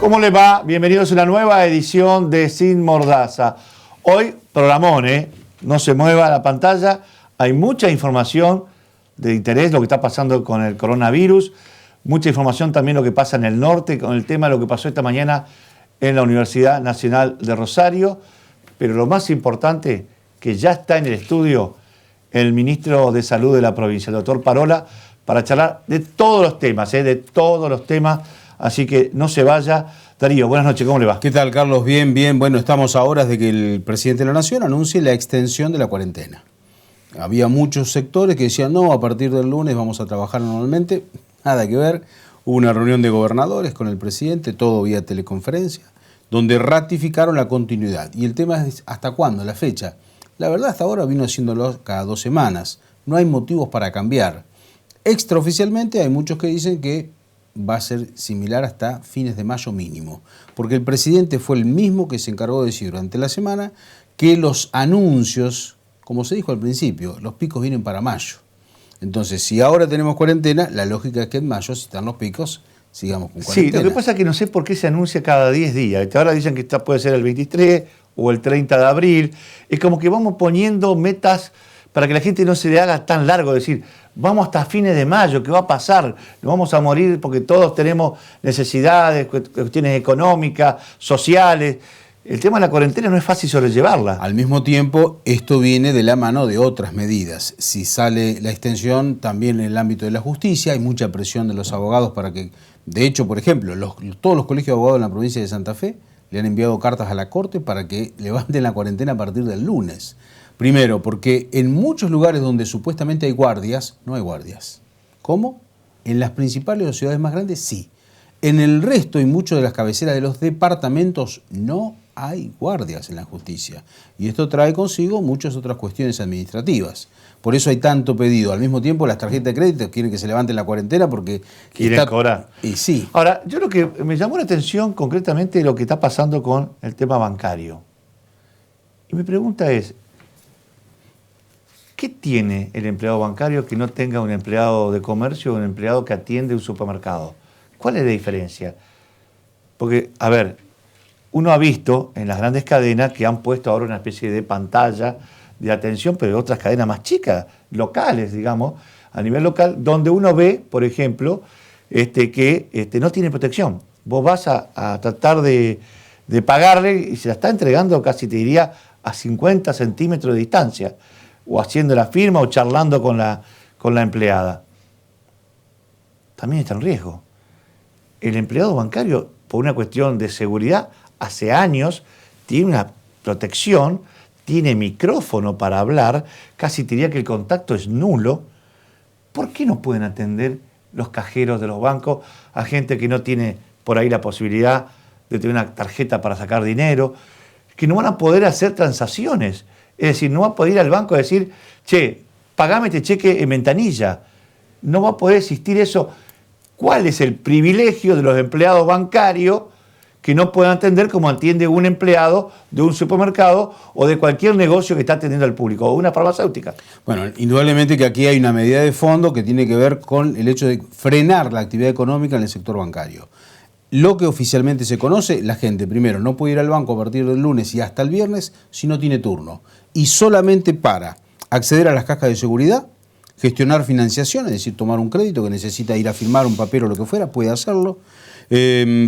¿Cómo les va? Bienvenidos a una nueva edición de Sin Mordaza. Hoy, programón, no se mueva la pantalla. Hay mucha información de interés, lo que está pasando con el coronavirus. Mucha información también lo que pasa en el norte, con el tema de lo que pasó esta mañana en la Universidad Nacional de Rosario. Pero lo más importante, que ya está en el estudio el ministro de Salud de la provincia, el doctor Parola, para charlar de todos los temas, de todos los temas. Así que no se vaya. Darío, buenas noches, ¿cómo le va? ¿Qué tal, Carlos? Bien, bien. Bueno, estamos a horas de que el presidente de la Nación anuncie la extensión de la cuarentena. Había muchos sectores que decían, no, a partir del lunes vamos a trabajar normalmente. Nada que ver. Hubo una reunión de gobernadores con el presidente, todo vía teleconferencia, donde ratificaron la continuidad. Y el tema es, ¿hasta cuándo? La fecha. La verdad, hasta ahora vino haciéndolo cada 2 semanas. No hay motivos para cambiar. Extraoficialmente hay muchos que dicen que va a ser similar hasta fines de mayo mínimo, porque el presidente fue el mismo que se encargó de decir durante la semana que los anuncios, como se dijo al principio, los picos vienen para mayo. Entonces, si ahora tenemos cuarentena, la lógica es que en mayo, si están los picos, sigamos con cuarentena. Sí, lo que pasa es que no sé por qué se anuncia cada 10 días. Ahora dicen que puede ser el 23 o el 30 de abril. Es como que vamos poniendo metas para que la gente no se le haga tan largo, decir, vamos hasta fines de mayo, ¿qué va a pasar? Nos vamos a morir porque todos tenemos necesidades, cuestiones económicas, sociales. El tema de la cuarentena no es fácil sobrellevarla. Al mismo tiempo, esto viene de la mano de otras medidas. Si sale la extensión, también en el ámbito de la justicia, hay mucha presión de los abogados para que, de hecho, por ejemplo, todos los colegios de abogados en la provincia de Santa Fe le han enviado cartas a la Corte para que levanten la cuarentena a partir del lunes. Primero, porque en muchos lugares donde supuestamente hay guardias, no hay guardias. ¿Cómo? En las principales ciudades más grandes, sí. En el resto y muchas de las cabeceras de los departamentos no hay guardias en la justicia. Y esto trae consigo muchas otras cuestiones administrativas. Por eso hay tanto pedido. Al mismo tiempo, las tarjetas de crédito quieren que se levanten la cuarentena porque quieren cobrar. Y sí. Ahora, yo lo que me llamó la atención concretamente es lo que está pasando con el tema bancario. Y mi pregunta es, ¿qué tiene el empleado bancario que no tenga un empleado de comercio o un empleado que atiende un supermercado? ¿Cuál es la diferencia? Porque, a ver, uno ha visto en las grandes cadenas que han puesto ahora una especie de pantalla de atención, pero otras cadenas más chicas, locales, digamos, a nivel local, donde uno ve, por ejemplo, que no tiene protección. Vos vas a tratar de pagarle y se la está entregando casi, te diría, a 50 centímetros de distancia, o haciendo la firma o charlando con la empleada. También está en riesgo. El empleado bancario, por una cuestión de seguridad, hace años tiene una protección, tiene micrófono para hablar, casi te diría que el contacto es nulo. ¿Por qué no pueden atender los cajeros de los bancos a gente que no tiene por ahí la posibilidad de tener una tarjeta para sacar dinero, que no van a poder hacer transacciones? Es decir, no va a poder ir al banco a decir, che, pagame este cheque en ventanilla. No va a poder existir eso. ¿Cuál es el privilegio de los empleados bancarios que no puedan atender como atiende un empleado de un supermercado o de cualquier negocio que está atendiendo al público, o una farmacéutica? Bueno, indudablemente que aquí hay una medida de fondo que tiene que ver con el hecho de frenar la actividad económica en el sector bancario. Lo que oficialmente se conoce, la gente primero no puede ir al banco a partir del lunes y hasta el viernes si no tiene turno. Y solamente para acceder a las cajas de seguridad, gestionar financiación, es decir, tomar un crédito que necesita ir a firmar un papel o lo que fuera, puede hacerlo.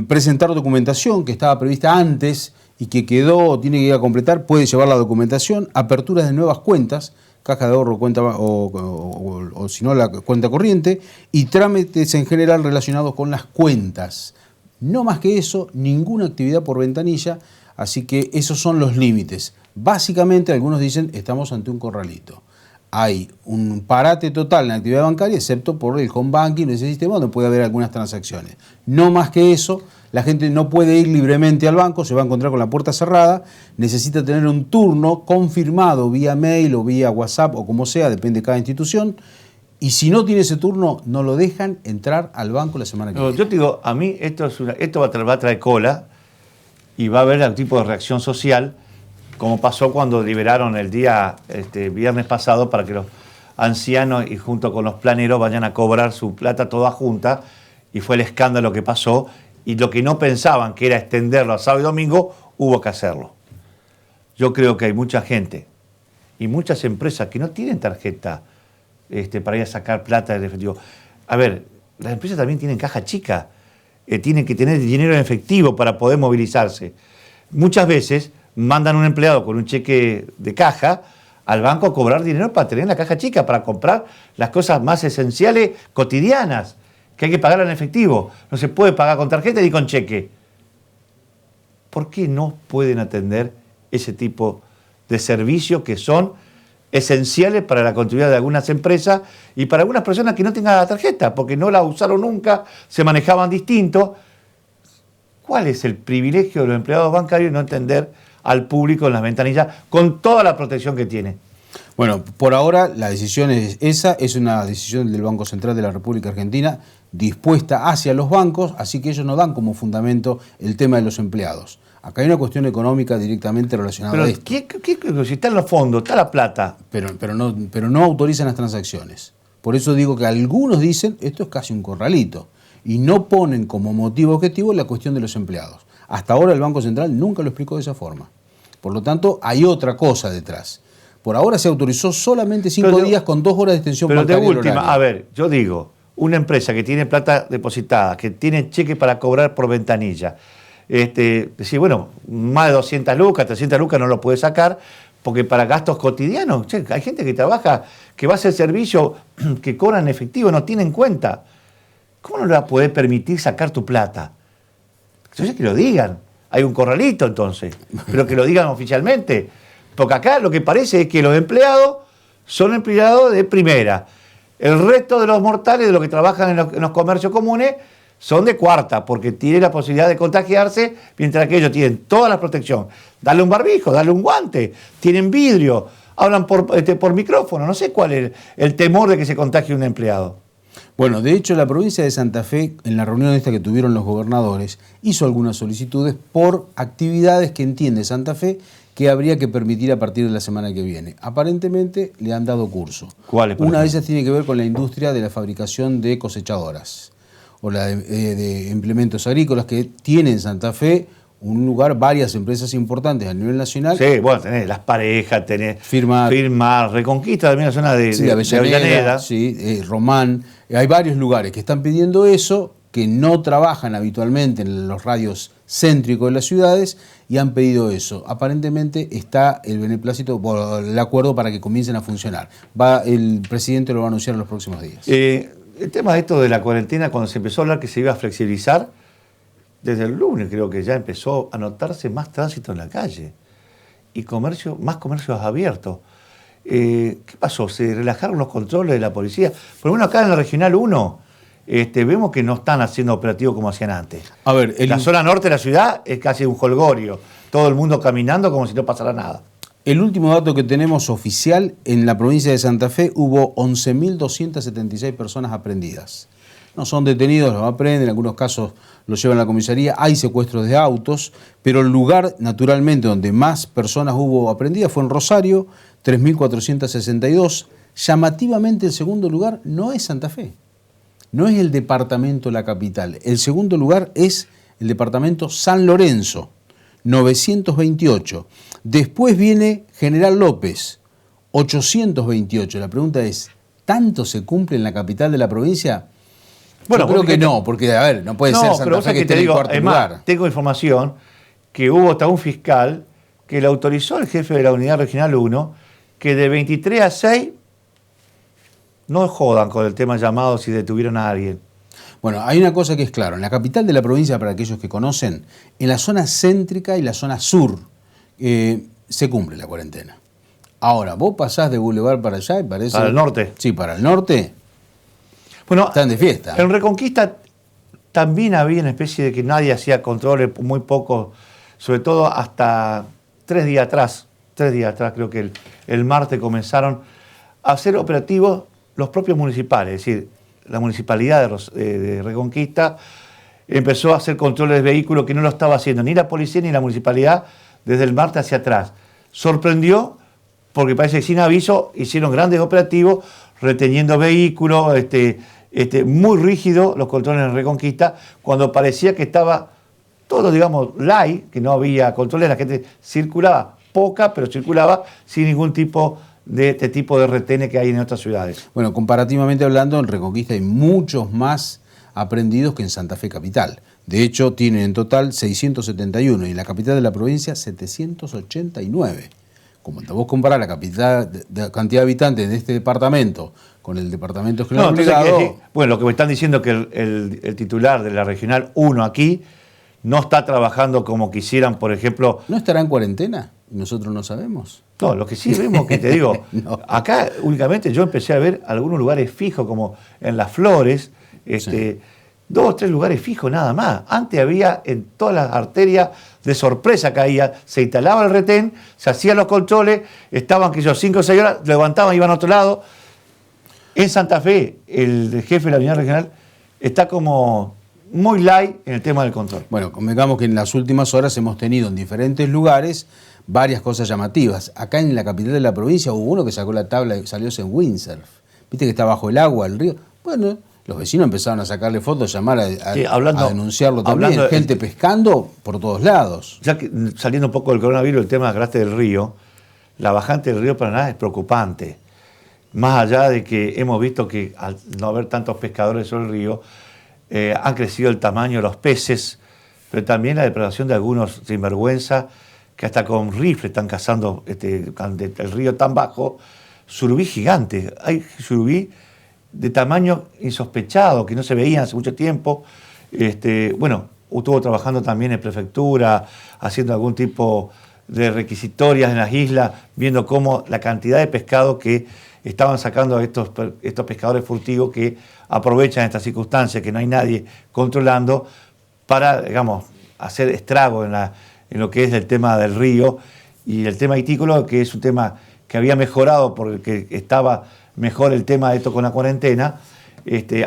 Presentar documentación que estaba prevista antes y que quedó, tiene que ir a completar, puede llevar la documentación. Aperturas de nuevas cuentas, caja de ahorro, cuenta o si no la cuenta corriente, y trámites en general relacionados con las cuentas. No más que eso, ninguna actividad por ventanilla, así que esos son los límites. Básicamente, algunos dicen, estamos ante un corralito. Hay un parate total en la actividad bancaria, excepto por el home banking, ese sistema donde puede haber algunas transacciones. No más que eso, la gente no puede ir libremente al banco, se va a encontrar con la puerta cerrada, necesita tener un turno confirmado vía mail o vía WhatsApp o como sea, depende de cada institución. Y si no tiene ese turno, no lo dejan entrar al banco la semana que viene. Yo te digo, a mí esto va a traer cola y va a haber algún tipo de reacción social, como pasó cuando liberaron el día viernes pasado para que los ancianos y junto con los planeros vayan a cobrar su plata toda junta, y fue el escándalo que pasó, y lo que no pensaban que era extenderlo a sábado y domingo, hubo que hacerlo. Yo creo que hay mucha gente y muchas empresas que no tienen tarjeta para ir a sacar plata del efectivo. A ver, las empresas también tienen caja chica, tienen que tener dinero en efectivo para poder movilizarse. Muchas veces mandan un empleado con un cheque de caja al banco a cobrar dinero para tener la caja chica, para comprar las cosas más esenciales cotidianas, que hay que pagar en efectivo. No se puede pagar con tarjeta ni con cheque. ¿Por qué no pueden atender ese tipo de servicios que son esenciales para la continuidad de algunas empresas y para algunas personas que no tengan la tarjeta, porque no la usaron nunca, se manejaban distinto? ¿Cuál es el privilegio de los empleados bancarios no entender al público en las ventanillas con toda la protección que tiene? Bueno, por ahora la decisión es esa, es una decisión del Banco Central de la República Argentina dispuesta hacia los bancos, así que ellos no dan como fundamento el tema de los empleados. Acá hay una cuestión económica directamente relacionada a esto. Si está en los fondos, está la plata. Pero no autorizan las transacciones. Por eso digo que algunos dicen, esto es casi un corralito, y no ponen como motivo objetivo la cuestión de los empleados. Hasta ahora el Banco Central nunca lo explicó de esa forma. Por lo tanto, hay otra cosa detrás. Por ahora se autorizó solamente 5 días con 2 horas de extensión bancaria. Pero de última, a ver, yo digo, una empresa que tiene plata depositada, que tiene cheque para cobrar por ventanilla, decir, bueno, más de 200 lucas, 300 lucas no lo puede sacar, porque para gastos cotidianos, che, hay gente que trabaja, que va a hacer servicio, que cobran en efectivo, no tienen cuenta. ¿Cómo no le va a poder permitir sacar tu plata? Entonces que lo digan. Hay un corralito entonces, pero que lo digan oficialmente. Porque acá lo que parece es que los empleados son empleados de primera. El resto de los mortales, de los que trabajan en los comercios comunes, son de cuarta, porque tienen la posibilidad de contagiarse, mientras que ellos tienen toda la protección. Darle un barbijo, darle un guante, tienen vidrio, hablan por micrófono. No sé cuál es el temor de que se contagie un empleado. Bueno, de hecho la provincia de Santa Fe, en la reunión esta que tuvieron los gobernadores, hizo algunas solicitudes por actividades que entiende Santa Fe que habría que permitir a partir de la semana que viene. Aparentemente le han dado curso. ¿Cuáles? Una de ellas tiene que ver con la industria de la fabricación de cosechadoras o la de implementos agrícolas que tiene en Santa Fe un lugar, varias empresas importantes a nivel nacional. Sí, bueno, tenés Las Parejas, tenés Firmar, Reconquista, también la zona de Avellaneda. Sí, Román. Hay varios lugares que están pidiendo eso, que no trabajan habitualmente en los radios céntricos de las ciudades y han pedido eso. Aparentemente está el beneplácito, el acuerdo para que comiencen a funcionar. El presidente lo va a anunciar en los próximos días. El tema de esto de la cuarentena, cuando se empezó a hablar que se iba a flexibilizar, desde el lunes creo que ya empezó a notarse más tránsito en la calle y más comercios abiertos. ¿Qué pasó? ¿Se relajaron los controles de la policía? Por lo menos acá en la Regional 1 vemos que no están haciendo operativos como hacían antes. A ver, la zona norte de la ciudad es casi un jolgorio, todo el mundo caminando como si no pasara nada. El último dato que tenemos oficial, en la provincia de Santa Fe hubo 11.276 personas aprehendidas. No son detenidos, los aprenden, en algunos casos los llevan a la comisaría, hay secuestros de autos, pero el lugar, naturalmente, donde más personas hubo aprehendidas fue en Rosario, 3.462. Llamativamente, el segundo lugar no es Santa Fe, no es el departamento La Capital. El segundo lugar es el departamento San Lorenzo, 928. Después viene General López, 828. La pregunta es, ¿tanto se cumple en la capital de la provincia? Bueno, yo creo que no, porque, a ver, no puede ser Santa Fe que esté en el cuarto lugar. Tengo información que hubo hasta un fiscal que le autorizó al jefe de la Unidad Regional 1 que de 23 a 6 no jodan con el tema llamado si detuvieron a alguien. Bueno, hay una cosa que es claro. En la capital de la provincia, para aquellos que conocen, en la zona céntrica y la zona sur, se cumple la cuarentena. Ahora, vos pasás de Boulevard para allá y parece... ¿Para el norte? Sí, para el norte... Bueno, están de fiesta. En Reconquista también había una especie de que nadie hacía controles, muy poco, sobre todo hasta 3 días atrás, creo que el martes comenzaron a hacer operativos los propios municipales, es decir, la municipalidad de Reconquista empezó a hacer controles de vehículos que no lo estaba haciendo ni la policía ni la municipalidad desde el martes hacia atrás. Sorprendió porque parece que sin aviso hicieron grandes operativos reteniendo vehículos, muy rígido los controles en Reconquista, cuando parecía que estaba todo, digamos, light, que no había controles, la gente circulaba, poca, pero circulaba sin ningún tipo de este tipo de retenes que hay en otras ciudades. Bueno, comparativamente hablando, en Reconquista hay muchos más aprehendidos que en Santa Fe capital. De hecho, tienen en total 671 y en la capital de la provincia 789. Como vos comparás la cantidad de habitantes de este departamento con el departamento general obligado... Bueno, lo que me están diciendo es que el titular de la Regional 1 aquí no está trabajando como quisieran, por ejemplo... ¿No estará en cuarentena? ¿Nosotros no sabemos? No, lo que sí vemos, que te digo, No. acá únicamente yo empecé a ver algunos lugares fijos, como en Las Flores, Sí. 2 o 3 lugares fijos nada más. Antes había en todas las arterias, de sorpresa caía, se instalaba el retén, se hacían los controles, estaban, que yo, 5 o 6 horas, levantaban, iban a otro lado. En Santa Fe, el jefe de la unidad regional está como muy light en el tema del control. Bueno, convengamos que en las últimas horas hemos tenido en diferentes lugares varias cosas llamativas. Acá en la capital de la provincia hubo uno que sacó la tabla y salió en windsurf. ¿Viste que está bajo el agua, el río? Bueno, los vecinos empezaron a sacarle fotos, llamar a denunciarlo también. Gente pescando por todos lados. Ya que, saliendo un poco del coronavirus, el tema del río, la bajante del río Paraná es preocupante. Más allá de que hemos visto que al no haber tantos pescadores sobre el río, han crecido el tamaño de los peces, pero también la depredación de algunos sinvergüenza que hasta con rifle están cazando el río tan bajo, surubí gigantes. Hay surubí de tamaño insospechado, que no se veían hace mucho tiempo. Bueno, estuvo trabajando también en prefectura, haciendo algún tipo de requisitorias en las islas, viendo cómo la cantidad de pescado que estaban sacando estos pescadores furtivos que aprovechan estas circunstancias, que no hay nadie controlando, para, digamos, hacer estrago en lo que es el tema del río y el tema itícola, que es un tema que había mejorado porque estaba mejor el tema de esto con la cuarentena.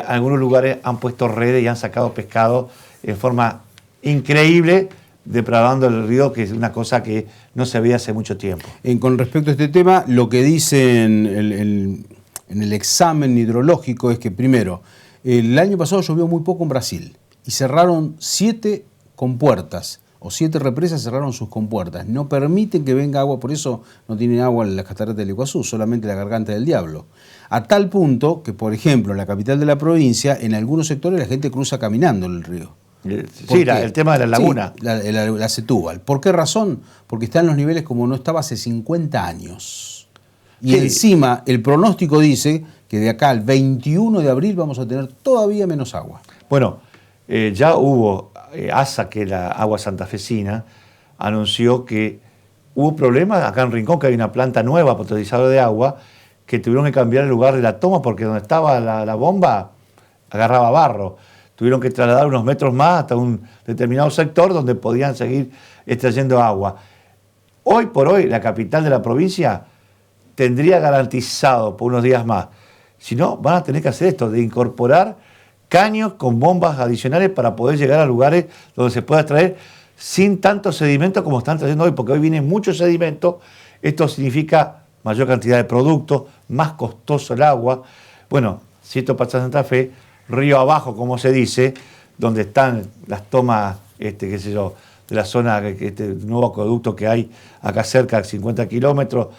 Algunos lugares han puesto redes y han sacado pescado en forma increíble, depravando el río, que es una cosa que no se veía hace mucho tiempo. Con respecto a este tema, lo que dicen en el examen hidrológico es que, primero, el año pasado llovió muy poco en Brasil y cerraron 7 compuertas, o 7 represas cerraron sus compuertas. No permiten que venga agua, por eso no tienen agua en las cataratas del Iguazú, solamente la Garganta del Diablo. A tal punto que, por ejemplo, en la capital de la provincia, en algunos sectores la gente cruza caminando el río. Sí, el tema de la laguna. Sí, la Setúbal. ¿Por qué razón? Porque está en los niveles como no estaba hace 50 años. Y sí, encima el pronóstico dice que de acá al 21 de abril vamos a tener todavía menos agua. Bueno, ya hubo, ASA, que la agua santafesina, anunció que hubo problemas acá en Rincón, que hay una planta nueva potabilizadora de agua, que tuvieron que cambiar el lugar de la toma porque donde estaba la bomba agarraba barro. Tuvieron que trasladar unos metros más hasta un determinado sector donde podían seguir extrayendo agua. Hoy por hoy, la capital de la provincia tendría garantizado por unos días más. Si no, van a tener que hacer esto, de incorporar caños con bombas adicionales para poder llegar a lugares donde se pueda extraer sin tanto sedimento como están trayendo hoy, porque hoy viene mucho sedimento. Esto significa mayor cantidad de productos, más costoso el agua. Bueno, si esto pasa en Santa Fe, río abajo, como se dice, donde están las tomas, qué sé yo, de la zona, nuevo acueducto que hay acá cerca, 50 kilómetros,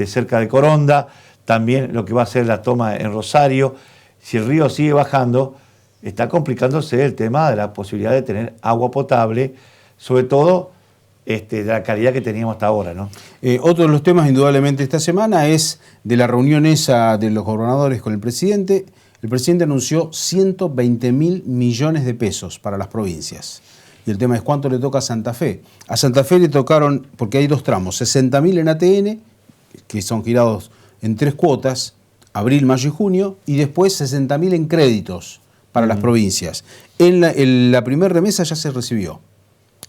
cerca de Coronda, también lo que va a ser la toma en Rosario. Si el río sigue bajando, está complicándose el tema de la posibilidad de tener agua potable, sobre todo de la calidad que teníamos hasta ahora, ¿no? Otro de los temas, indudablemente, esta semana es de la reunión esa de los gobernadores con el presidente. El presidente anunció 120.000 millones de pesos para las provincias. Y el tema es cuánto le toca a Santa Fe. A Santa Fe le tocaron, porque hay 2 tramos, 60.000 en ATN, que son girados en 3 cuotas, abril, mayo y junio, y después 60.000 en créditos para las provincias. En la primera remesa ya se recibió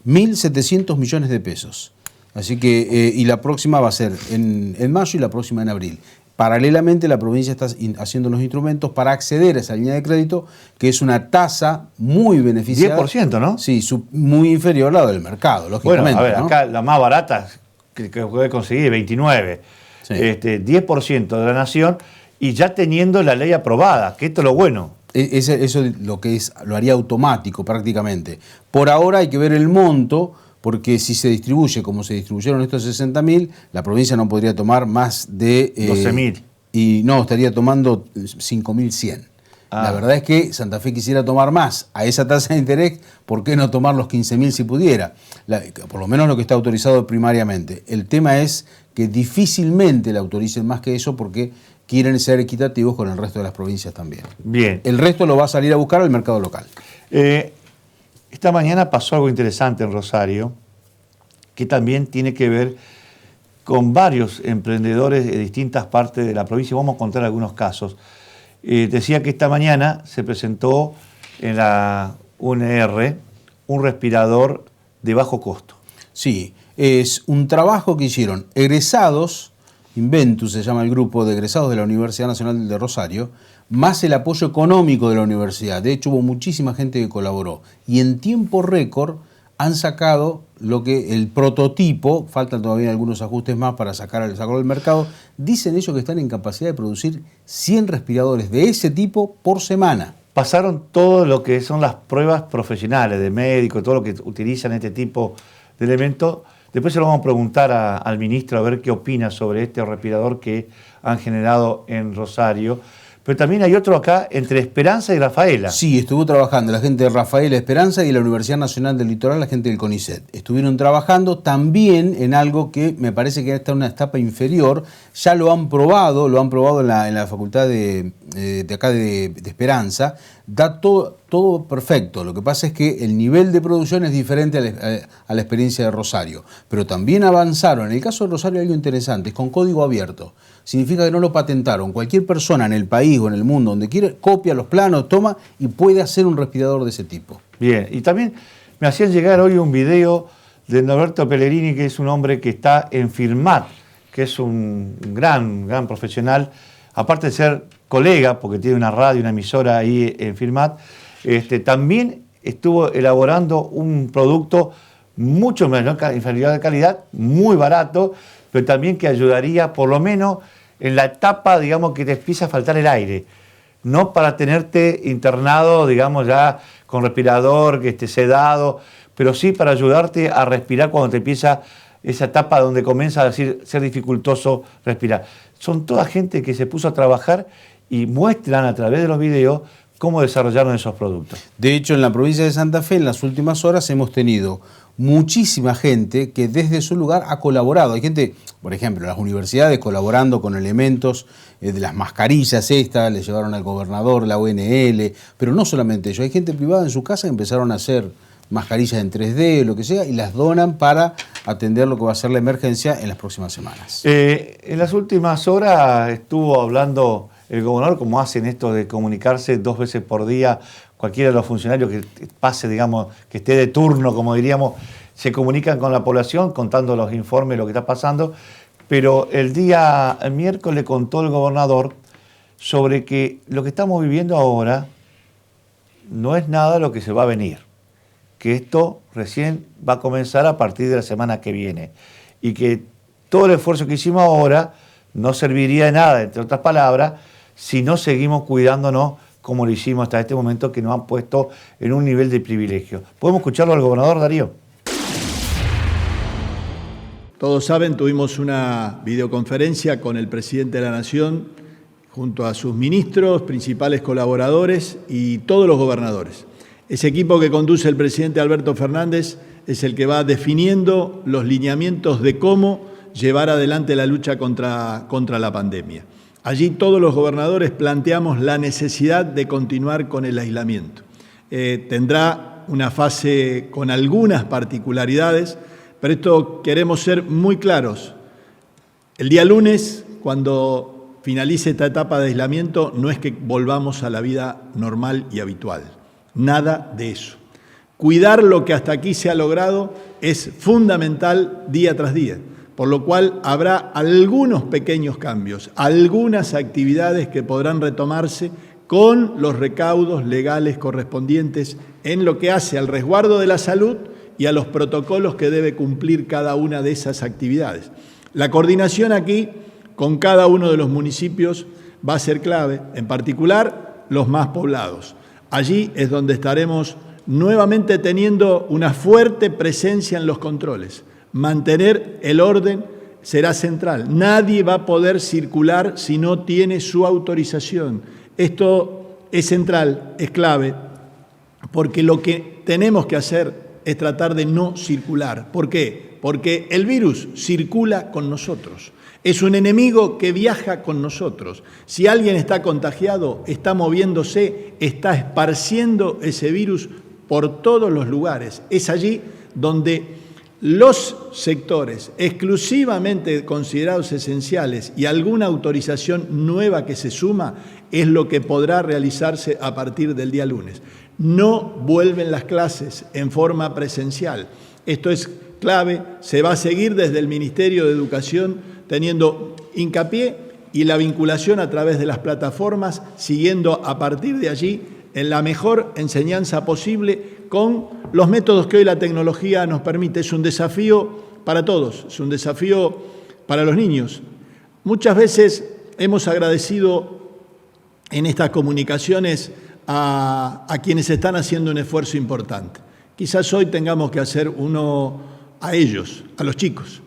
1.700 millones de pesos. Así que, y la próxima va a ser en mayo y la próxima en abril. Paralelamente, la provincia está haciendo los instrumentos para acceder a esa línea de crédito, que es una tasa muy beneficiada. 10%, ¿no? Sí, muy inferior a la del mercado, lógicamente. Bueno, a ver, ¿no? acá la más barata que puede conseguir, 29. Sí. 10% de la nación, y ya teniendo la ley aprobada, que esto es lo bueno. Eso lo haría automático prácticamente. Por ahora hay que ver el monto, porque si se distribuye como se distribuyeron estos 60.000, la provincia no podría tomar más de 12.000. Y no, estaría tomando 5.100. La verdad es que Santa Fe quisiera tomar más a esa tasa de interés, ¿por qué no tomar los 15.000 si pudiera? Por lo menos lo que está autorizado primariamente. El tema es que difícilmente le autoricen más que eso porque quieren ser equitativos con el resto de las provincias también. Bien. El resto lo va a salir a buscar al mercado local. Esta mañana pasó algo interesante en Rosario, que también tiene que ver con varios emprendedores de distintas partes de la provincia. Vamos a contar algunos casos. Decía que esta mañana se presentó en la UNR un respirador de bajo costo. Sí, es un trabajo que hicieron egresados, Inventus se llama el grupo de egresados de la Universidad Nacional de Rosario, más el apoyo económico de la universidad. De hecho, hubo muchísima gente que colaboró. Y en tiempo récord han sacado el prototipo, faltan todavía algunos ajustes más para sacarlo del mercado. Dicen ellos que están en capacidad de producir 100 respiradores de ese tipo por semana. Pasaron todo lo que son las pruebas profesionales de médicos, todo lo que utilizan este tipo de elementos. Después se lo vamos a preguntar al ministro a ver qué opina sobre este respirador que han generado en Rosario. Pero también hay otro acá entre Esperanza y Rafaela. Sí, estuvo trabajando la gente de Rafaela Esperanza y la Universidad Nacional del Litoral, la gente del CONICET. Estuvieron trabajando también en algo que me parece que está en una etapa inferior. Ya lo han probado en la facultad de acá de Esperanza. Da todo perfecto. Lo que pasa es que el nivel de producción es diferente a la experiencia de Rosario. Pero también avanzaron. En el caso de Rosario hay algo interesante, es con código abierto. Significa que no lo patentaron. Cualquier persona en el país o en el mundo, donde quiera, copia los planos, toma y puede hacer un respirador de ese tipo. Bien, y también me hacían llegar hoy un video de Norberto Pellegrini, que es un hombre que está en Firmat, que es un gran profesional, aparte de ser colega, porque tiene una radio, una emisora ahí en Firmat, también estuvo elaborando un producto mucho menor inferior de calidad, muy barato, pero también que ayudaría por lo menos en la etapa, digamos, que te empieza a faltar el aire. No para tenerte internado, digamos, ya con respirador, que esté sedado, pero sí para ayudarte a respirar cuando te empieza esa etapa donde comienza a ser dificultoso respirar. Son toda gente que se puso a trabajar y muestran a través de los videos cómo desarrollaron esos productos. De hecho, en la provincia de Santa Fe, en las últimas horas hemos tenido muchísima gente que desde su lugar ha colaborado. Hay gente, por ejemplo, en las universidades colaborando con elementos de las mascarillas estas, le llevaron al gobernador, la ONL, pero no solamente ellos, hay gente privada en su casa que empezaron a hacer mascarillas en 3D, lo que sea, y las donan para atender lo que va a ser la emergencia en las próximas semanas. En las últimas horas estuvo hablando el gobernador, como hacen esto de comunicarse 2 veces por día, cualquiera de los funcionarios que pase, digamos, que esté de turno, como diríamos, se comunican con la población contando los informes, lo que está pasando, pero el miércoles contó el gobernador sobre que lo que estamos viviendo ahora no es nada lo que se va a venir, que esto recién va a comenzar a partir de la semana que viene y que todo el esfuerzo que hicimos ahora no serviría de nada, entre otras palabras, si no seguimos cuidándonos como lo hicimos hasta este momento, que nos han puesto en un nivel de privilegio. ¿Podemos escucharlo al gobernador, Darío? Todos saben, tuvimos una videoconferencia con el presidente de la Nación, junto a sus ministros, principales colaboradores y todos los gobernadores. Ese equipo que conduce el presidente Alberto Fernández es el que va definiendo los lineamientos de cómo llevar adelante la lucha contra la pandemia. Allí todos los gobernadores planteamos la necesidad de continuar con el aislamiento. Tendrá una fase con algunas particularidades, pero esto queremos ser muy claros. El día lunes, cuando finalice esta etapa de aislamiento, no es que volvamos a la vida normal y habitual. Nada de eso. Cuidar lo que hasta aquí se ha logrado es fundamental día tras día, por lo cual habrá algunos pequeños cambios, algunas actividades que podrán retomarse con los recaudos legales correspondientes en lo que hace al resguardo de la salud y a los protocolos que debe cumplir cada una de esas actividades. La coordinación aquí con cada uno de los municipios va a ser clave, en particular los más poblados. Allí es donde estaremos nuevamente teniendo una fuerte presencia en los controles. Mantener el orden será central. Nadie va a poder circular si no tiene su autorización. Esto es central, es clave, porque lo que tenemos que hacer es tratar de no circular. ¿Por qué? Porque el virus circula con nosotros. Es un enemigo que viaja con nosotros. Si alguien está contagiado, está moviéndose, está esparciendo ese virus por todos los lugares. Es allí donde los sectores exclusivamente considerados esenciales y alguna autorización nueva que se suma es lo que podrá realizarse a partir del día lunes. No vuelven las clases en forma presencial. Esto es clave, se va a seguir desde el Ministerio de Educación teniendo hincapié y la vinculación a través de las plataformas, siguiendo a partir de allí en la mejor enseñanza posible con los métodos que hoy la tecnología nos permite. Es un desafío para todos, es un desafío para los niños. Muchas veces hemos agradecido en estas comunicaciones a quienes están haciendo un esfuerzo importante. Quizás hoy tengamos que hacer uno a ellos, a los chicos,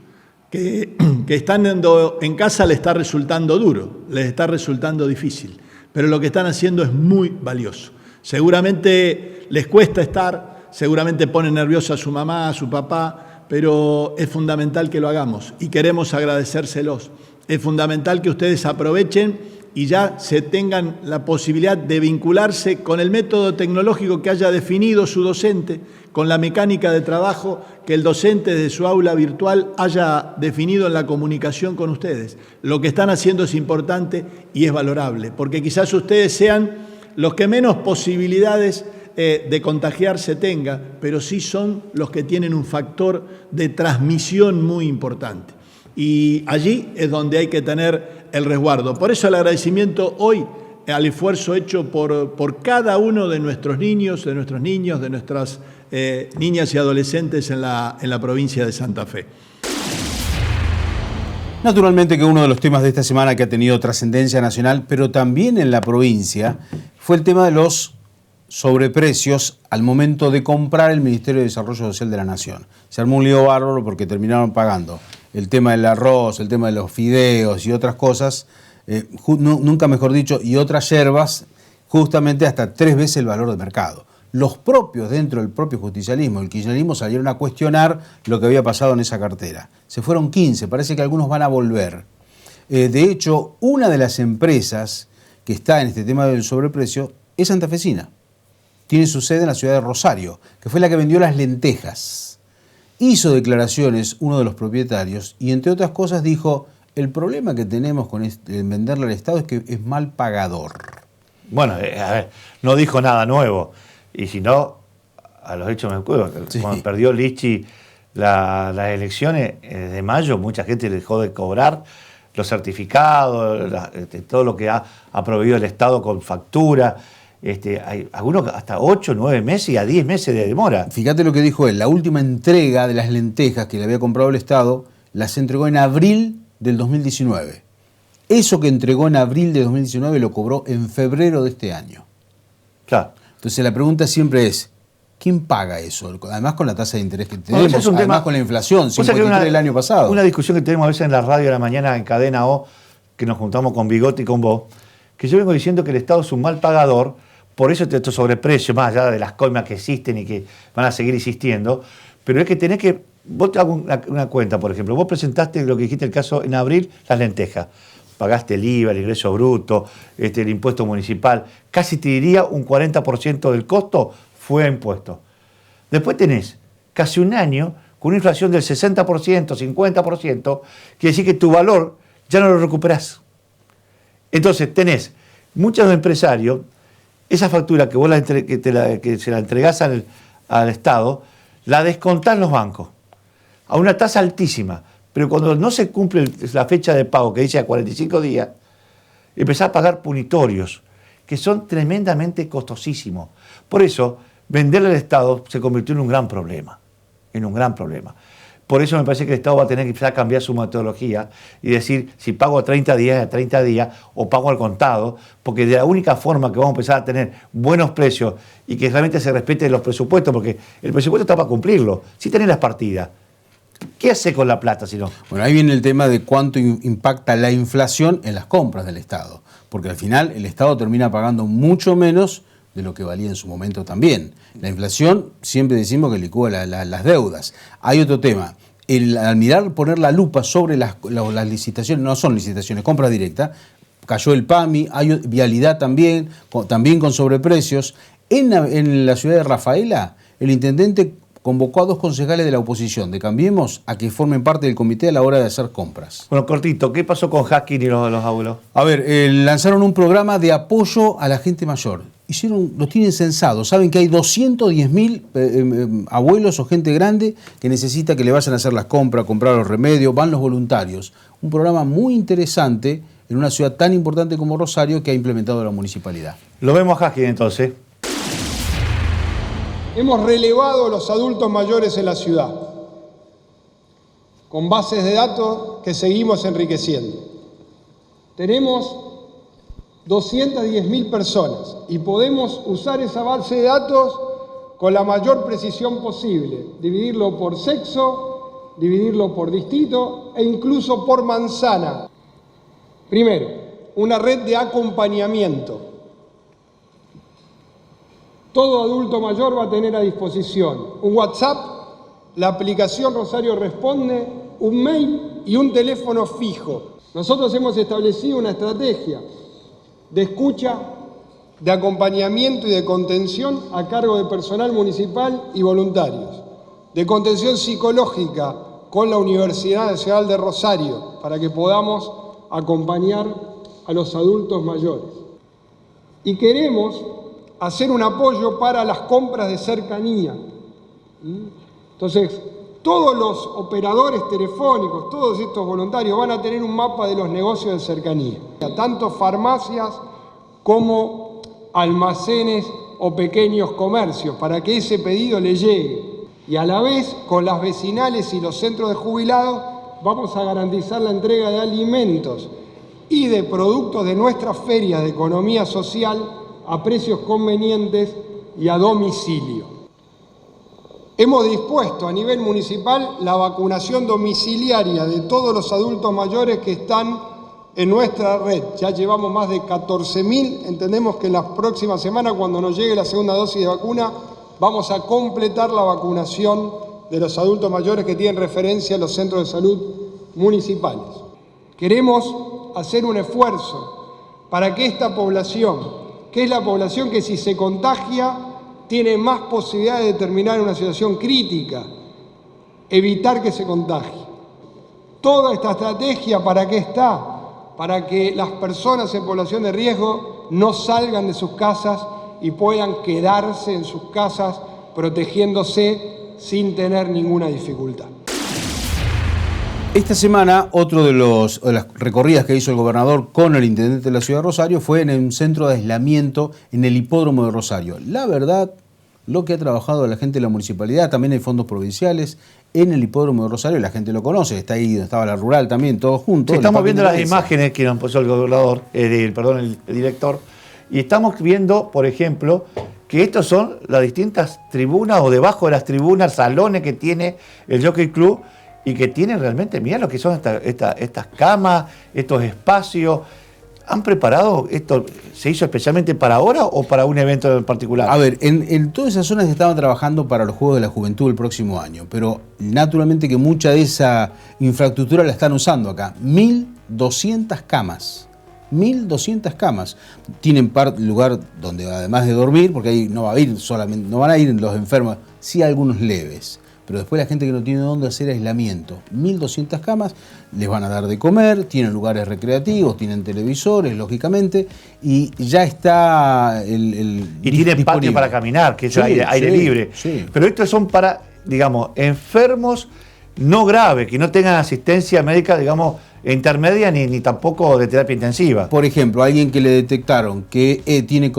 que están en casa les está resultando duro, les está resultando difícil, pero lo que están haciendo es muy valioso. Seguramente les cuesta estar, seguramente ponen nerviosa a su mamá, a su papá, pero es fundamental que lo hagamos y queremos agradecérselos. Es fundamental que ustedes aprovechen y ya se tengan la posibilidad de vincularse con el método tecnológico que haya definido su docente, con la mecánica de trabajo que el docente de su aula virtual haya definido en la comunicación con ustedes. Lo que están haciendo es importante y es valorable, porque quizás ustedes sean los que menos posibilidades de contagiarse tenga, pero sí son los que tienen un factor de transmisión muy importante. Y allí es donde hay que tener el resguardo. Por eso el agradecimiento hoy al esfuerzo hecho por cada uno de nuestros niños, de nuestras niñas y adolescentes en la provincia de Santa Fe. Naturalmente que uno de los temas de esta semana que ha tenido trascendencia nacional, pero también en la provincia, fue el tema de los sobreprecios al momento de comprar el Ministerio de Desarrollo Social de la Nación. Se armó un lío bárbaro porque terminaron pagando el tema del arroz, el tema de los fideos y otras cosas, nunca mejor dicho, y otras yerbas, justamente hasta 3 veces el valor de mercado. Los propios, dentro del propio justicialismo, el kirchnerismo, salieron a cuestionar lo que había pasado en esa cartera. Se fueron 15, parece que algunos van a volver. De hecho, una de las empresas que está en este tema del sobreprecio es santafesina. Tiene su sede en la ciudad de Rosario, que fue la que vendió las lentejas. Hizo declaraciones uno de los propietarios y, entre otras cosas, dijo: el problema que tenemos con venderle al Estado es que es mal pagador. Bueno, a ver, no dijo nada nuevo. Y si no, a los hechos me acuerdo. Sí. Cuando perdió Lichi las elecciones de mayo, mucha gente dejó de cobrar los certificados, todo lo que ha proveído el Estado con factura. Hay algunos hasta 8, 9 meses y a 10 meses de demora. Fíjate lo que dijo él: la última entrega de las lentejas que le había comprado el Estado las entregó en abril del 2019. Eso que entregó en abril de 2019 lo cobró en febrero de este año. Claro. Entonces la pregunta siempre es: ¿quién paga eso? Además con la tasa de interés que tenemos, además con la inflación, 53 del año pasado. Una discusión que tenemos a veces en la radio de la mañana, en Cadena O, que nos juntamos con Bigotti y con vos, que yo vengo diciendo que el Estado es un mal pagador. Por eso estos sobreprecios, más allá de las coimas que existen y que van a seguir existiendo, pero es que tenés que, vos te hago una cuenta, por ejemplo, vos presentaste lo que dijiste el caso en abril, las lentejas, pagaste el IVA, el ingreso bruto, el impuesto municipal, casi te diría un 40% del costo fue a impuestos. Después tenés casi un año con una inflación del 60%, 50%, quiere decir que tu valor ya no lo recuperás. Entonces tenés muchos empresarios. Esa factura que vos que se la entregás al Estado, la descontás en los bancos a una tasa altísima. Pero cuando no se cumple la fecha de pago, que dice a 45 días, empezás a pagar punitorios, que son tremendamente costosísimos. Por eso, venderle al Estado se convirtió en un gran problema. Por eso me parece que el Estado va a tener que empezar a cambiar su metodología y decir si pago a 30 días, o pago al contado, porque de la única forma que vamos a empezar a tener buenos precios y que realmente se respeten los presupuestos, porque el presupuesto está para cumplirlo, si tenés las partidas. ¿Qué hace con la plata si no? Bueno, ahí viene el tema de cuánto impacta la inflación en las compras del Estado, porque al final el Estado termina pagando mucho menos de lo que valía en su momento también. La inflación, siempre decimos que licúa las deudas. Hay otro tema, al mirar, poner la lupa sobre las licitaciones, no son licitaciones, compra directa, cayó el PAMI, hay vialidad también con sobreprecios. En la ciudad de Rafaela, el intendente convocó a 2 concejales de la oposición de Cambiemos a que formen parte del comité a la hora de hacer compras. Bueno, cortito, ¿qué pasó con Hacking y los abuelos? A ver, lanzaron un programa de apoyo a la gente mayor. Lo tienen censado. Saben que hay 210.000 abuelos o gente grande que necesita que le vayan a hacer las compras, comprar los remedios, van los voluntarios. Un programa muy interesante en una ciudad tan importante como Rosario que ha implementado la municipalidad. Lo vemos a Hacking entonces. Hemos relevado a los adultos mayores en la ciudad, con bases de datos que seguimos enriqueciendo. Tenemos 210.000 personas y podemos usar esa base de datos con la mayor precisión posible, dividirlo por sexo, dividirlo por distrito e incluso por manzana. Primero, una red de acompañamiento. Todo adulto mayor va a tener a disposición un WhatsApp, la aplicación Rosario Responde, un mail y un teléfono fijo. Nosotros hemos establecido una estrategia de escucha, de acompañamiento y de contención a cargo de personal municipal y voluntarios, de contención psicológica con la Universidad Nacional de Rosario para que podamos acompañar a los adultos mayores. Y queremos hacer un apoyo para las compras de cercanía. Entonces, todos los operadores telefónicos, todos estos voluntarios van a tener un mapa de los negocios de cercanía, tanto farmacias como almacenes o pequeños comercios, para que ese pedido le llegue. Y a la vez, con las vecinales y los centros de jubilados, vamos a garantizar la entrega de alimentos y de productos de nuestras ferias de economía social a precios convenientes y a domicilio. Hemos dispuesto a nivel municipal la vacunación domiciliaria de todos los adultos mayores que están en nuestra red. Ya llevamos más de 14.000, entendemos que en las próximas semanas, cuando nos llegue la segunda dosis de vacuna, vamos a completar la vacunación de los adultos mayores que tienen referencia a los centros de salud municipales. Queremos hacer un esfuerzo para que esta población, que es la población que si se contagia tiene más posibilidades de terminar en una situación crítica, evitar que se contagie. Toda esta estrategia, ¿para qué está? Para que las personas en población de riesgo no salgan de sus casas y puedan quedarse en sus casas protegiéndose sin tener ninguna dificultad. Esta semana, otro de las recorridas que hizo el gobernador con el intendente de la ciudad de Rosario fue en un centro de aislamiento en el hipódromo de Rosario. La verdad, lo que ha trabajado la gente de la municipalidad, también hay fondos provinciales en el hipódromo de Rosario, la gente lo conoce, está ahí donde estaba la rural también, todos juntos. Sí, estamos viendo las imágenes que nos puso el gobernador, el director, y estamos viendo, por ejemplo, que estas son las distintas tribunas o debajo de las tribunas, salones que tiene el Jockey Club, y que tienen realmente, mirá lo que son estas camas, estos espacios. ¿Han preparado esto? ¿Se hizo especialmente para ahora o para un evento en particular? A ver, en todas esas zonas estaban trabajando para los Juegos de la Juventud el próximo año, pero naturalmente que mucha de esa infraestructura la están usando acá. 1.200 camas. 1.200 camas. Tienen lugar donde además de dormir, porque ahí no van a ir los enfermos, sí algunos leves. Pero después la gente que no tiene dónde hacer aislamiento, 1.200 camas, les van a dar de comer, tienen lugares recreativos, tienen televisores, lógicamente, y ya está y tienen patio para caminar, que es aire libre. Sí. Pero estos son para, digamos, enfermos no graves, que no tengan asistencia médica, digamos, intermedia ni tampoco de terapia intensiva. Por ejemplo, alguien que le detectaron que tiene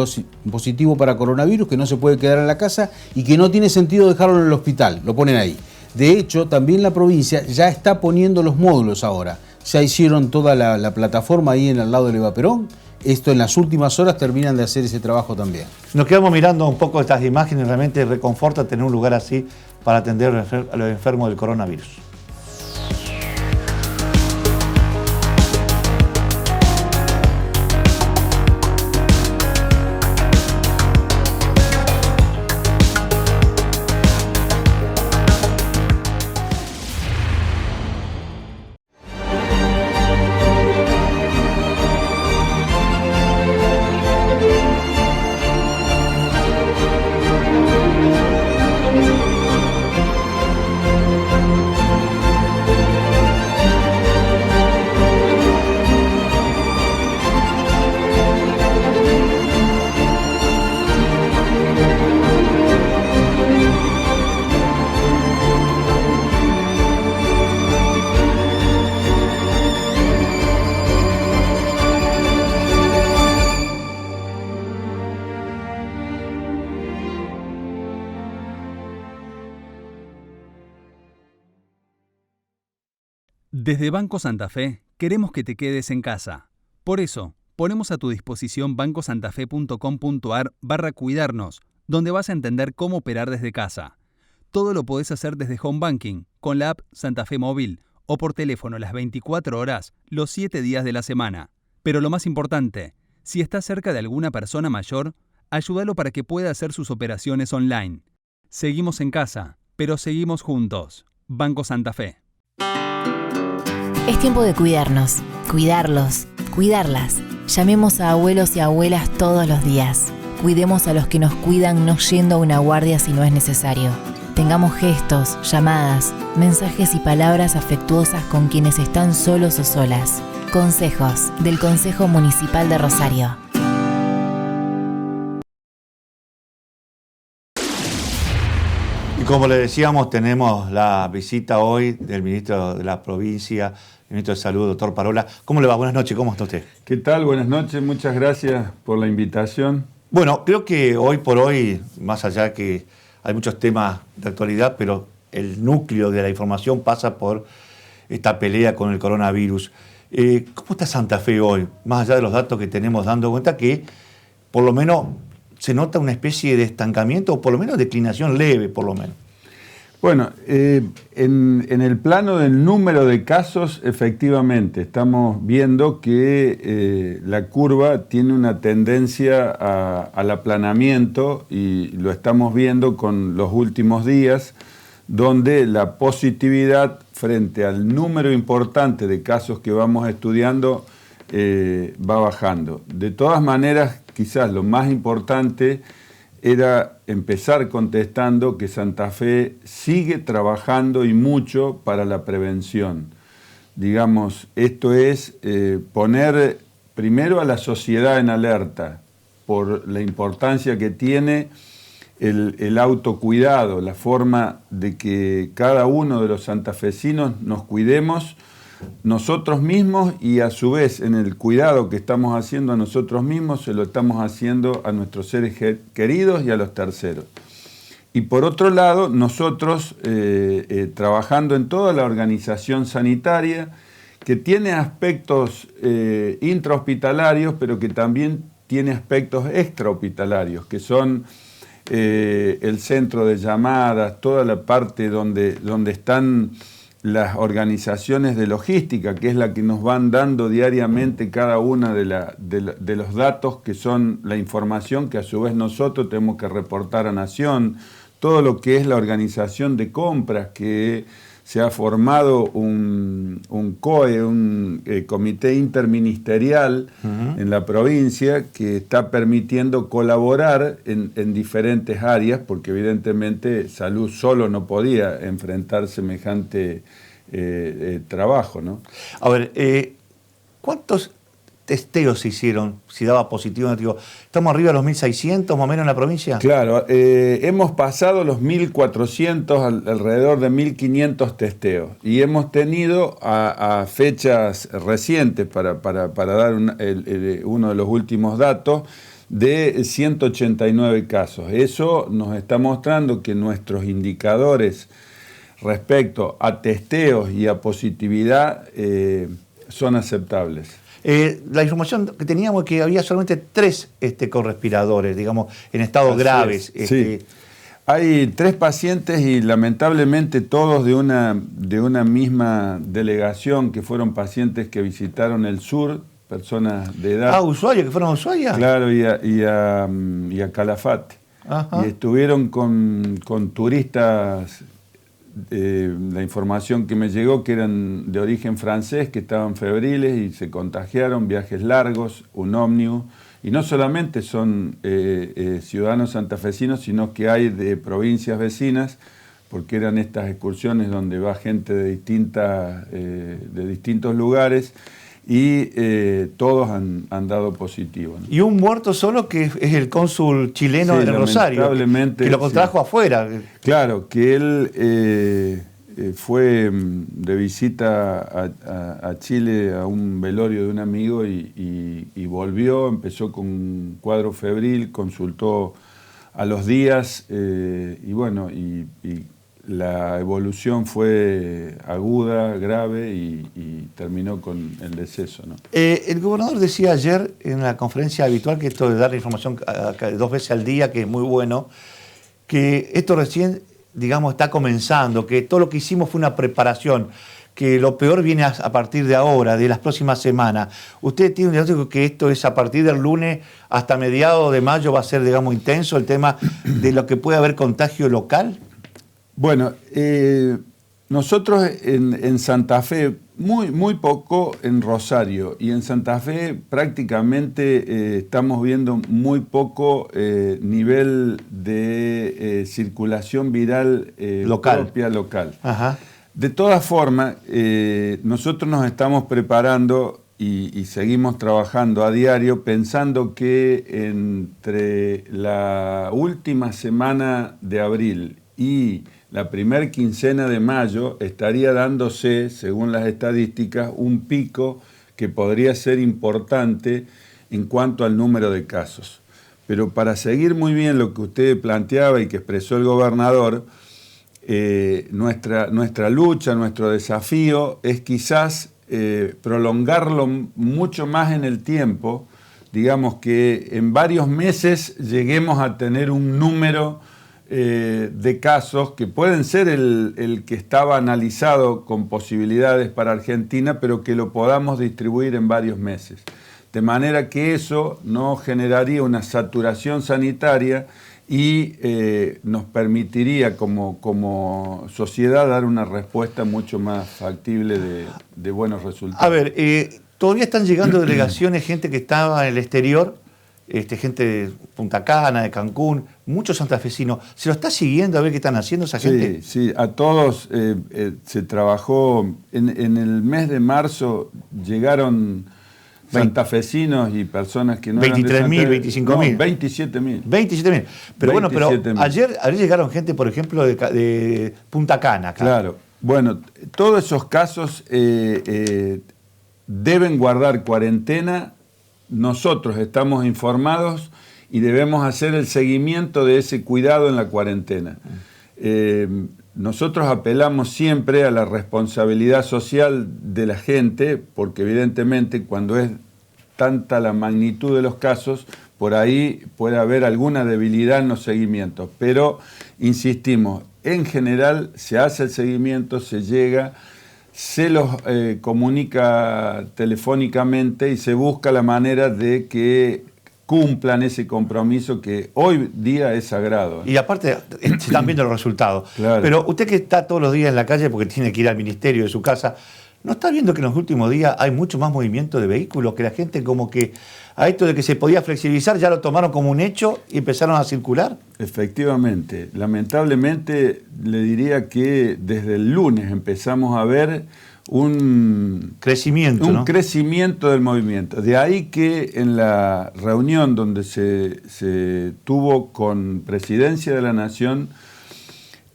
positivo para coronavirus, que no se puede quedar en la casa y que no tiene sentido dejarlo en el hospital, lo ponen ahí. De hecho, también la provincia ya está poniendo los módulos ahora. Ya hicieron toda la plataforma ahí en el lado del Eva Perón. Esto en las últimas horas terminan de hacer ese trabajo también. Nos quedamos mirando un poco estas imágenes, realmente reconforta tener un lugar así para atender a los enfermos del coronavirus. Desde Banco Santa Fe queremos que te quedes en casa. Por eso, ponemos a tu disposición bancosantafe.com.ar/cuidarnos, donde vas a entender cómo operar desde casa. Todo lo podés hacer desde Home Banking, con la app Santa Fe Móvil o por teléfono las 24 horas, los 7 días de la semana. Pero lo más importante, si estás cerca de alguna persona mayor, ayúdalo para que pueda hacer sus operaciones online. Seguimos en casa, pero seguimos juntos. Banco Santa Fe. Es tiempo de cuidarnos, cuidarlos, cuidarlas. Llamemos a abuelos y abuelas todos los días. Cuidemos a los que nos cuidan no yendo a una guardia si no es necesario. Tengamos gestos, llamadas, mensajes y palabras afectuosas con quienes están solos o solas. Consejos del Consejo Municipal de Rosario. Y como le decíamos, tenemos la visita hoy del ministro de la provincia, el ministro de Salud, doctor Parola. ¿Cómo le va? Buenas noches, ¿cómo está usted? ¿Qué tal? Buenas noches, muchas gracias por la invitación. Bueno, creo que hoy por hoy, más allá que hay muchos temas de actualidad, pero el núcleo de la información pasa por esta pelea con el coronavirus. ¿Cómo está Santa Fe hoy? Más allá de los datos que tenemos, dando cuenta que por lo menos se nota una especie de estancamiento o por lo menos declinación leve, por lo menos. Bueno, en el plano del número de casos, efectivamente, estamos viendo que la curva tiene una tendencia al aplanamiento y lo estamos viendo con los últimos días, donde la positividad frente al número importante de casos que vamos estudiando va bajando. De todas maneras, quizás lo más importante era empezar contestando que Santa Fe sigue trabajando y mucho para la prevención. Digamos, esto es poner primero a la sociedad en alerta por la importancia que tiene el autocuidado, la forma de que cada uno de los santafesinos nos cuidemos nosotros mismos y a su vez en el cuidado que estamos haciendo a nosotros mismos se lo estamos haciendo a nuestros seres queridos y a los terceros. Y por otro lado, nosotros trabajando en toda la organización sanitaria que tiene aspectos intrahospitalarios, pero que también tiene aspectos extrahospitalarios, que son el centro de llamadas, toda la parte donde están las organizaciones de logística, que es la que nos van dando diariamente cada una de los datos, que son la información que a su vez nosotros tenemos que reportar a Nación, todo lo que es la organización de compras, que se ha formado un COE, un comité interministerial en la provincia que está permitiendo colaborar en diferentes áreas, porque evidentemente salud solo no podía enfrentar semejante trabajo, ¿no? A ver, ¿cuántos testeos se hicieron, si daba positivo o negativo? ¿Estamos arriba de los 1.600 más o menos en la provincia? Claro, hemos pasado los 1.400, alrededor de 1.500 testeos. Y hemos tenido a fechas recientes, para dar uno de los últimos datos, de 189 casos. Eso nos está mostrando que nuestros indicadores respecto a testeos y a positividad son aceptables. La información que teníamos es que había solamente 3 con respiradores, digamos, en estados graves. Sí. Hay 3 pacientes y lamentablemente todos de una misma delegación, que fueron pacientes que visitaron el sur, personas de edad. Ah, Ushuaia, que fueron a Ushuaia. Claro, y a Calafate. Ajá. Y estuvieron con turistas, la información que me llegó, que eran de origen francés, que estaban febriles y se contagiaron, viajes largos, un ómnibus. Y no solamente son ciudadanos santafesinos, sino que hay de provincias vecinas, porque eran estas excursiones donde va gente de distintos lugares, y todos han dado positivo, ¿no? Y un muerto solo, que es el cónsul chileno de Rosario, que lo contrajo afuera. Claro, que él fue de visita a Chile a un velorio de un amigo y volvió, empezó con un cuadro febril, consultó a los días y bueno, y la evolución fue aguda, grave y terminó con el deceso, ¿no? El gobernador decía ayer en la conferencia habitual, que esto de dar la información 2 veces al día, que es muy bueno, que esto recién, digamos, está comenzando, que todo lo que hicimos fue una preparación, que lo peor viene a partir de ahora, de las próximas semanas. ¿Usted tiene un diagnóstico que esto es a partir del lunes hasta mediados de mayo va a ser, digamos, intenso el tema de lo que puede haber contagio local? Bueno, nosotros en Santa Fe, muy poco en Rosario, y en Santa Fe prácticamente estamos viendo muy poco nivel de circulación viral propia local. Ajá. De todas formas, nosotros nos estamos preparando y seguimos trabajando a diario pensando que entre la última semana de abril y la primera quincena de mayo estaría dándose, según las estadísticas, un pico que podría ser importante en cuanto al número de casos. Pero para seguir muy bien lo que usted planteaba y que expresó el gobernador, nuestra lucha, nuestro desafío es quizás prolongarlo mucho más en el tiempo, digamos que en varios meses lleguemos a tener un número de casos que pueden ser el que estaba analizado con posibilidades para Argentina, pero que lo podamos distribuir en varios meses. De manera que eso no generaría una saturación sanitaria y nos permitiría como sociedad dar una respuesta mucho más factible de buenos resultados. A ver, todavía están llegando delegaciones, gente que estaba en el exterior, gente de Punta Cana, de Cancún, muchos santafesinos. ¿Se lo está siguiendo a ver qué están haciendo esa gente? Sí, a todos se trabajó. En el mes de marzo llegaron santafesinos y personas que no 23.000, 25.000. No, 27.000. 27.000. Pero 27.000. bueno, pero ayer llegaron gente, por ejemplo, de Punta Cana. Claro. Bueno, todos esos casos deben guardar cuarentena. Nosotros estamos informados y debemos hacer el seguimiento de ese cuidado en la cuarentena. Nosotros apelamos siempre a la responsabilidad social de la gente, porque evidentemente cuando es tanta la magnitud de los casos, por ahí puede haber alguna debilidad en los seguimientos. Pero, insistimos, en general se hace el seguimiento, se llega, se los comunica telefónicamente y se busca la manera de que cumplan ese compromiso que hoy día es sagrado. Y aparte, se están viendo los resultados. Claro. Pero usted que está todos los días en la calle porque tiene que ir al ministerio de su casa, ¿no está viendo que en los últimos días hay mucho más movimiento de vehículos? Que la gente como que a esto de que se podía flexibilizar ya lo tomaron como un hecho y empezaron a circular. Efectivamente. Lamentablemente le diría que desde el lunes empezamos a ver un crecimiento del movimiento. De ahí que en la reunión donde se tuvo con Presidencia de la Nación,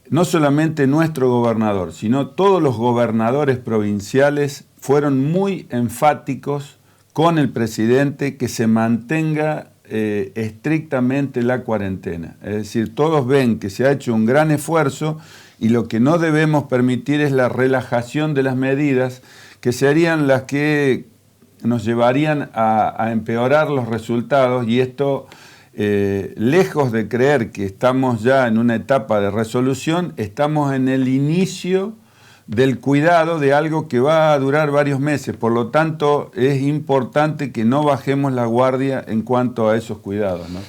no solamente nuestro gobernador, sino todos los gobernadores provinciales fueron muy enfáticos con el presidente que se mantenga estrictamente la cuarentena. Es decir, todos ven que se ha hecho un gran esfuerzo y lo que no debemos permitir es la relajación de las medidas que serían las que nos llevarían a empeorar los resultados, y esto, lejos de creer que estamos ya en una etapa de resolución, estamos en el inicio del cuidado de algo que va a durar varios meses. Por lo tanto, es importante que no bajemos la guardia en cuanto a esos cuidados, ¿no?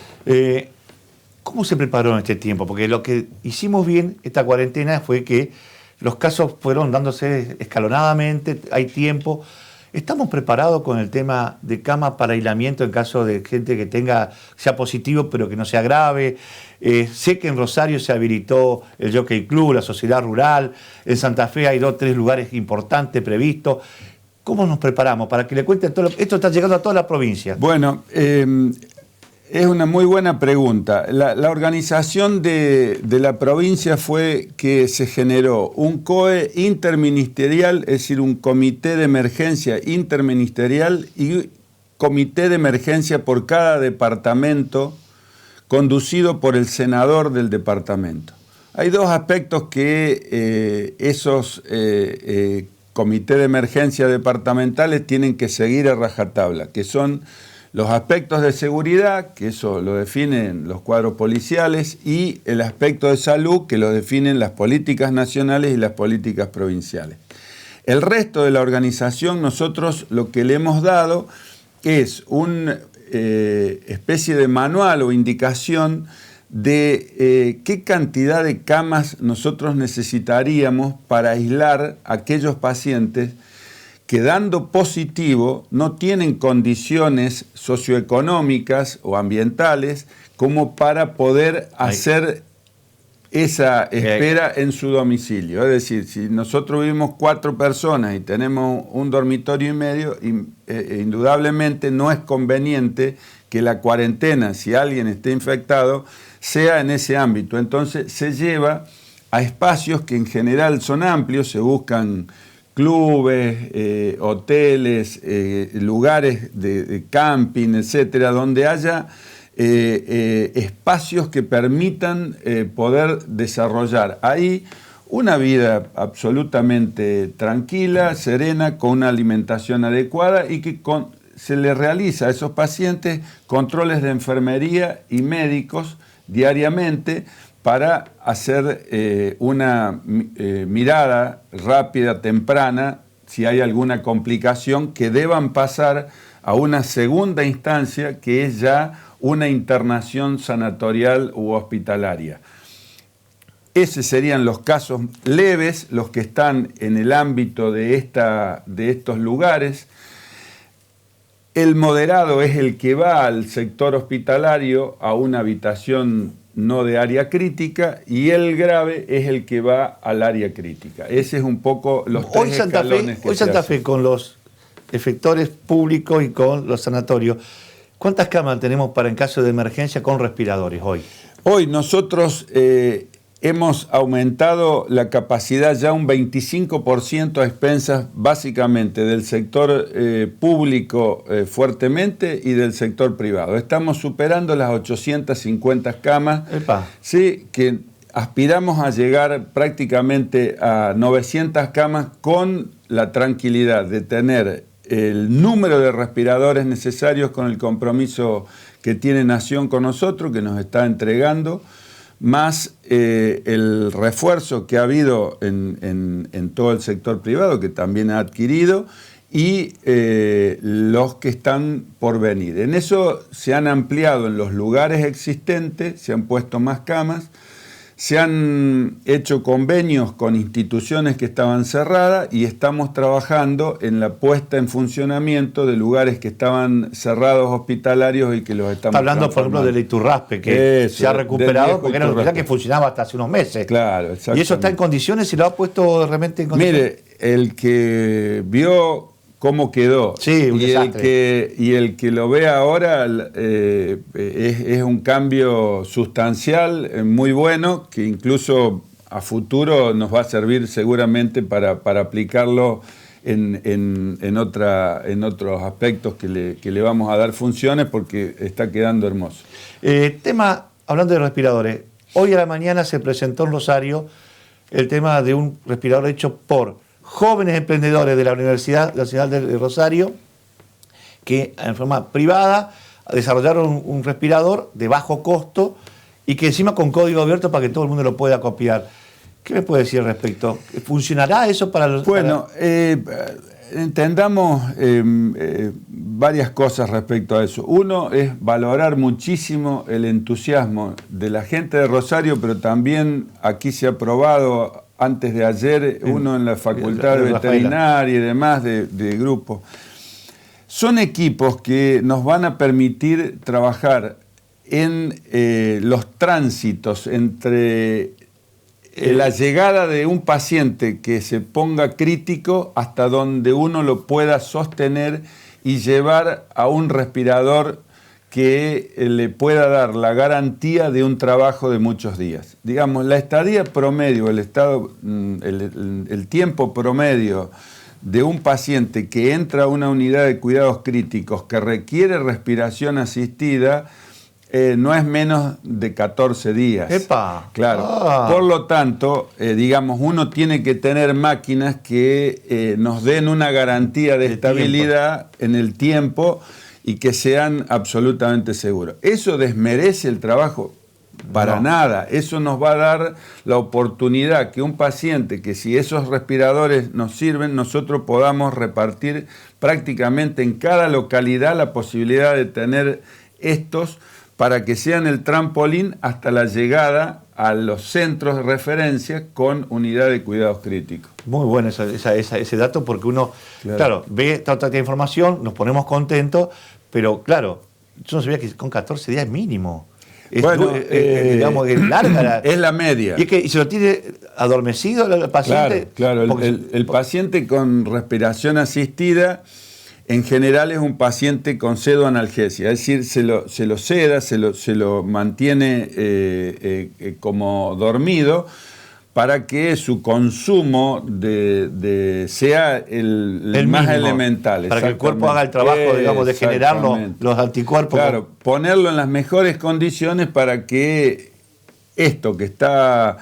¿Cómo se preparó en este tiempo? Porque lo que hicimos bien esta cuarentena fue que los casos fueron dándose escalonadamente, hay tiempo. ¿Estamos preparados con el tema de cama para aislamiento en caso de gente que sea positivo pero que no sea grave? Sé que en Rosario se habilitó el Jockey Club, la Sociedad Rural, en Santa Fe hay 2 o 3 lugares importantes previstos. ¿Cómo nos preparamos para que le cuenten todo? Esto está llegando a toda la provincia. Bueno, es una muy buena pregunta. La organización de la provincia fue que se generó un COE interministerial, es decir, un comité de emergencia interministerial y comité de emergencia por cada departamento, conducido por el senador del departamento. Hay 2 aspectos que esos comités de emergencia departamentales tienen que seguir a rajatabla, que son los aspectos de seguridad, que eso lo definen los cuadros policiales, y el aspecto de salud, que lo definen las políticas nacionales y las políticas provinciales. El resto de la organización, nosotros lo que le hemos dado es una especie de manual o indicación de qué cantidad de camas nosotros necesitaríamos para aislar a aquellos pacientes que, dando positivo, no tienen condiciones socioeconómicas o ambientales como para poder hacer esa espera en su domicilio. Es decir, si nosotros vivimos 4 personas y tenemos un dormitorio y medio, indudablemente no es conveniente que la cuarentena, si alguien está infectado, sea en ese ámbito. Entonces se lleva a espacios que en general son amplios, se buscan clubes, hoteles, lugares de camping, etcétera, donde haya espacios que permitan poder desarrollar ahí una vida absolutamente tranquila, serena, con una alimentación adecuada, y que se le realiza a esos pacientes controles de enfermería y médicos diariamente para hacer una mirada rápida, temprana, si hay alguna complicación, que deban pasar a una segunda instancia, que es ya una internación sanatorial u hospitalaria. Esos serían los casos leves, los que están en el ámbito de estos lugares. El moderado es el que va al sector hospitalario, a una habitación no de área crítica, y el grave es el que va al área crítica. Ese es un poco los 3 escalones que hoy Santa Fe, con los efectores públicos y con los sanatorios, ¿cuántas camas tenemos para en caso de emergencia con respiradores hoy? Hoy nosotros hemos aumentado la capacidad ya un 25% a expensas básicamente del sector público fuertemente y del sector privado. Estamos superando las 850 camas, sí, que aspiramos a llegar prácticamente a 900 camas, con la tranquilidad de tener el número de respiradores necesarios, con el compromiso que tiene Nación con nosotros, que nos está entregando, más el refuerzo que ha habido en todo el sector privado, que también ha adquirido, y los que están por venir. En eso se han ampliado en los lugares existentes, se han puesto más camas, se han hecho convenios con instituciones que estaban cerradas, y estamos trabajando en la puesta en funcionamiento de lugares que estaban cerrados hospitalarios y que los estamos hablando, por ejemplo, del Iturraspe, que se ha recuperado, porque era un hospital que funcionaba hasta hace unos meses. Claro, exactamente. ¿Y eso está en condiciones y lo ha puesto realmente en condiciones? Mire, el que vio cómo quedó, sí, un desastre, y el que lo ve ahora es un cambio sustancial, muy bueno, que incluso a futuro nos va a servir seguramente para aplicarlo en otros aspectos que le vamos a dar funciones, porque está quedando hermoso. Hablando de respiradores, hoy a la mañana se presentó en Rosario el tema de un respirador hecho por jóvenes emprendedores de la Universidad Nacional de Rosario, que en forma privada desarrollaron un respirador de bajo costo y que encima con código abierto para que todo el mundo lo pueda copiar. ¿Qué me puede decir al respecto? ¿Funcionará eso para los...? Bueno, entendamos varias cosas respecto a eso. Uno es valorar muchísimo el entusiasmo de la gente de Rosario, pero también aquí se ha probado antes de ayer, uno en la Facultad de Veterinaria y demás de grupos. Son equipos que nos van a permitir trabajar en los tránsitos entre la llegada de un paciente que se ponga crítico hasta donde uno lo pueda sostener y llevar a un respirador que le pueda dar la garantía de un trabajo de muchos días. Digamos, la estadía promedio, el tiempo promedio de un paciente que entra a una unidad de cuidados críticos que requiere respiración asistida no es menos de 14 días. ¡Epa! Claro. Por lo tanto, digamos, uno tiene que tener máquinas que nos den una garantía de estabilidad en el tiempo y que sean absolutamente seguros. ¿Eso desmerece el trabajo? Para nada. Eso nos va a dar la oportunidad que un paciente, que si esos respiradores nos sirven, nosotros podamos repartir prácticamente en cada localidad la posibilidad de tener estos para que sean el trampolín hasta la llegada a los centros de referencia con unidad de cuidados críticos. Muy bueno ese dato, porque uno, claro, ve toda esta información, nos ponemos contentos, pero claro, yo no sabía que con 14 días mínimo. Bueno, digamos, es larga es la media. Y se lo tiene adormecido el paciente. Claro, el paciente con respiración asistida en general es un paciente con pseudoanalgesia, es decir, se lo seda, se lo mantiene como dormido para que su consumo sea el más mínimo, elemental. Para que el cuerpo haga el trabajo, digamos, de generar los anticuerpos. Claro, ponerlo en las mejores condiciones para que esto que está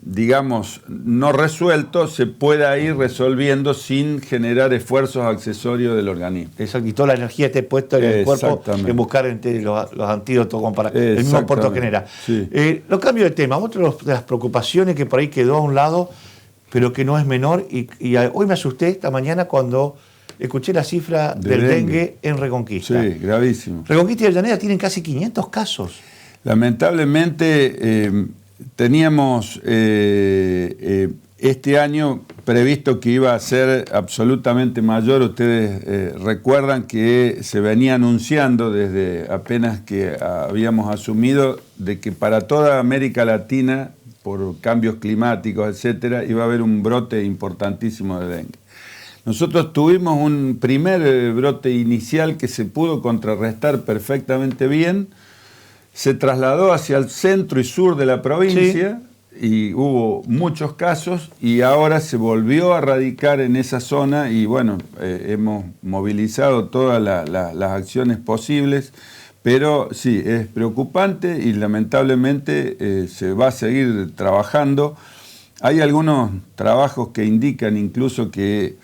digamos, no resuelto, se pueda ir resolviendo sin generar esfuerzos accesorios del organismo. Exacto, y toda la energía esté puesta en el cuerpo en buscar los antídotos para el mismo aporte que genera. Sí. Lo cambio de tema, otra de las preocupaciones que por ahí quedó a un lado, pero que no es menor, y hoy me asusté esta mañana cuando escuché la cifra del dengue en Reconquista. Sí, gravísimo. Reconquista y Avellaneda tienen casi 500 casos. Lamentablemente teníamos este año previsto que iba a ser absolutamente mayor. Ustedes recuerdan que se venía anunciando desde apenas que habíamos asumido de que para toda América Latina, por cambios climáticos, etcétera, iba a haber un brote importantísimo de dengue. Nosotros tuvimos un primer brote inicial que se pudo contrarrestar perfectamente bien. Se trasladó hacia el centro y sur de la provincia, y hubo muchos casos, y ahora se volvió a radicar en esa zona y bueno, hemos movilizado todas las acciones posibles, pero sí, es preocupante y lamentablemente se va a seguir trabajando. Hay algunos trabajos que indican incluso que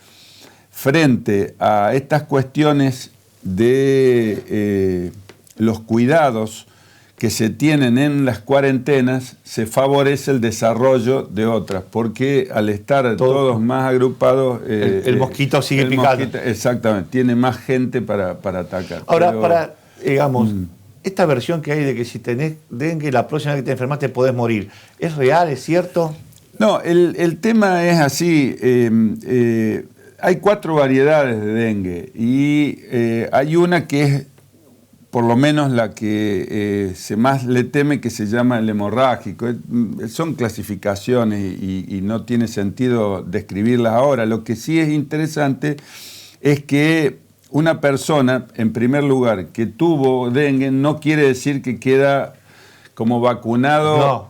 frente a estas cuestiones de los cuidados que se tienen en las cuarentenas, se favorece el desarrollo de otras, porque al estar todos más agrupados... el mosquito sigue picando. Exactamente, tiene más gente para atacar. Ahora, digamos, esta versión que hay de que si tenés dengue, la próxima vez que te enfermas te podés morir, ¿es real, es cierto? No, el tema es así. Hay 4 variedades de dengue y hay una que es por lo menos la que se más le teme, que se llama el hemorrágico. Son clasificaciones y no tiene sentido describirlas ahora. Lo que sí es interesante es que una persona, en primer lugar, que tuvo dengue, no quiere decir que queda como vacunado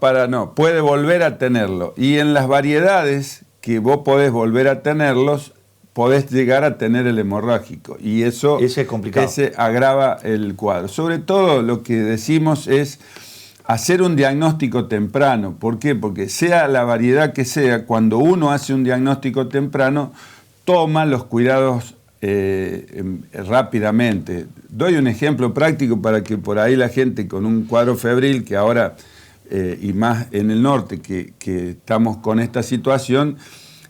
puede volver a tenerlo. Y en las variedades que vos podés volver a tenerlos, podés llegar a tener el hemorrágico, y eso ese es complicado. Ese agrava el cuadro. Sobre todo lo que decimos es, hacer un diagnóstico temprano. ¿Por qué? Porque sea la variedad que sea, cuando uno hace un diagnóstico temprano, toma los cuidados rápidamente. Doy un ejemplo práctico para que por ahí la gente con un cuadro febril, que ahora, y más en el norte, que estamos con esta situación,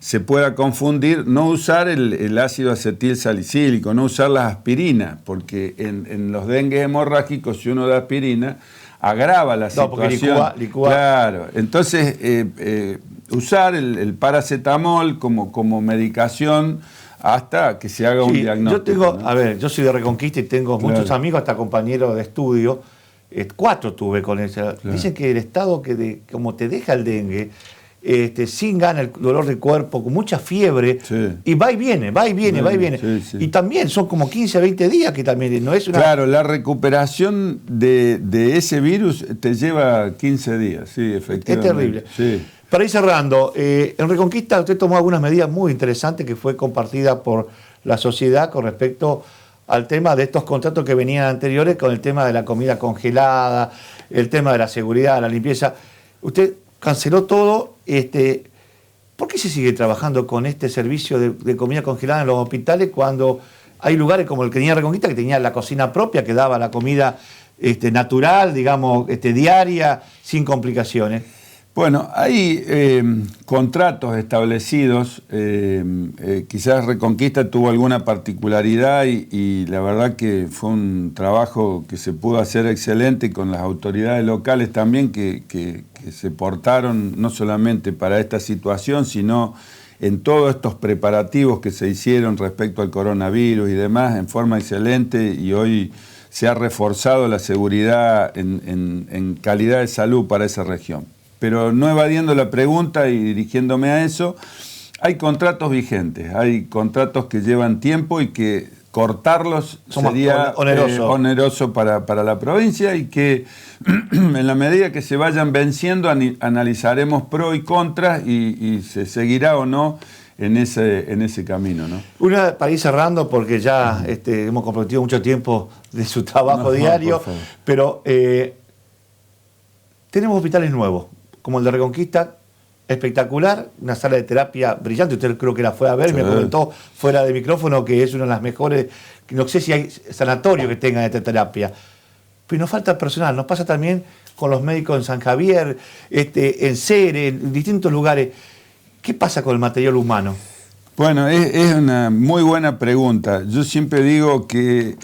se pueda confundir, no usar el ácido acetil salicílico, no usar las aspirinas, porque en los dengues hemorrágicos, si uno da aspirina, agrava la situación. Porque licúa. Claro, entonces usar el paracetamol como medicación hasta que se haga un diagnóstico. Yo soy de Reconquista y tengo muchos amigos, hasta compañeros de estudio, 4 tuve con eso. Claro. Dicen que el estado como te deja el dengue, sin ganas, el dolor de cuerpo, con mucha fiebre, y va y viene. Sí, sí. Y también son como 15 a 20 días que también no es una... Claro, la recuperación de ese virus te lleva 15 días, sí, efectivamente. Es terrible. Sí. Para ir cerrando, en Reconquista usted tomó algunas medidas muy interesantes que fue compartida por la sociedad con respecto al tema de estos contratos que venían anteriores, con el tema de la comida congelada, el tema de la seguridad, la limpieza. Usted canceló todo. ¿Por qué se sigue trabajando con este servicio de comida congelada en los hospitales cuando hay lugares como el que tenía Reconquista, que tenía la cocina propia, que daba la comida natural, digamos, diaria, sin complicaciones? Bueno, hay contratos establecidos, quizás Reconquista tuvo alguna particularidad y la verdad que fue un trabajo que se pudo hacer excelente con las autoridades locales también que se portaron no solamente para esta situación, sino en todos estos preparativos que se hicieron respecto al coronavirus y demás en forma excelente, y hoy se ha reforzado la seguridad en calidad de salud para esa región. Pero no evadiendo la pregunta y dirigiéndome a eso, hay contratos vigentes, hay contratos que llevan tiempo y que cortarlos sería oneroso para la provincia, y que en la medida que se vayan venciendo analizaremos pro y contras y se seguirá o no en ese camino, ¿no? Para ir cerrando, porque ya hemos comprometido mucho tiempo de su trabajo diario, pero tenemos hospitales nuevos, como el de Reconquista, espectacular, una sala de terapia brillante. Usted creo que la fue a ver, me comentó fuera de micrófono que es una de las mejores, no sé si hay sanatorio que tengan esta terapia. Pero nos falta personal, nos pasa también con los médicos en San Javier, en Cere, en distintos lugares. ¿Qué pasa con el material humano? Bueno, es una muy buena pregunta. Yo siempre digo que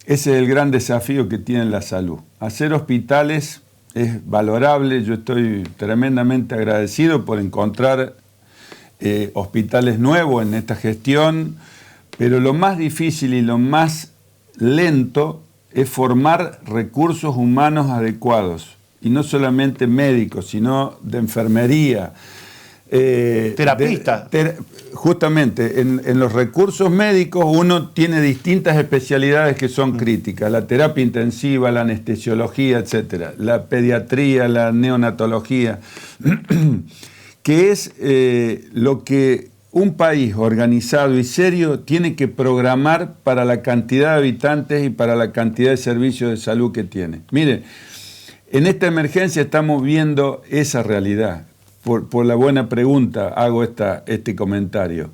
ese es el gran desafío que tiene la salud. Hacer hospitales es valorable. Yo estoy tremendamente agradecido por encontrar hospitales nuevos en esta gestión, pero lo más difícil y lo más lento es formar recursos humanos adecuados, y no solamente médicos, sino de enfermería. Terapista. Justamente, en los recursos médicos uno tiene distintas especialidades que son críticas: la terapia intensiva, la anestesiología, etcétera, la pediatría, la neonatología, que es lo que un país organizado y serio tiene que programar para la cantidad de habitantes y para la cantidad de servicios de salud que tiene. Mire, en esta emergencia estamos viendo esa realidad. Por la buena pregunta hago este comentario.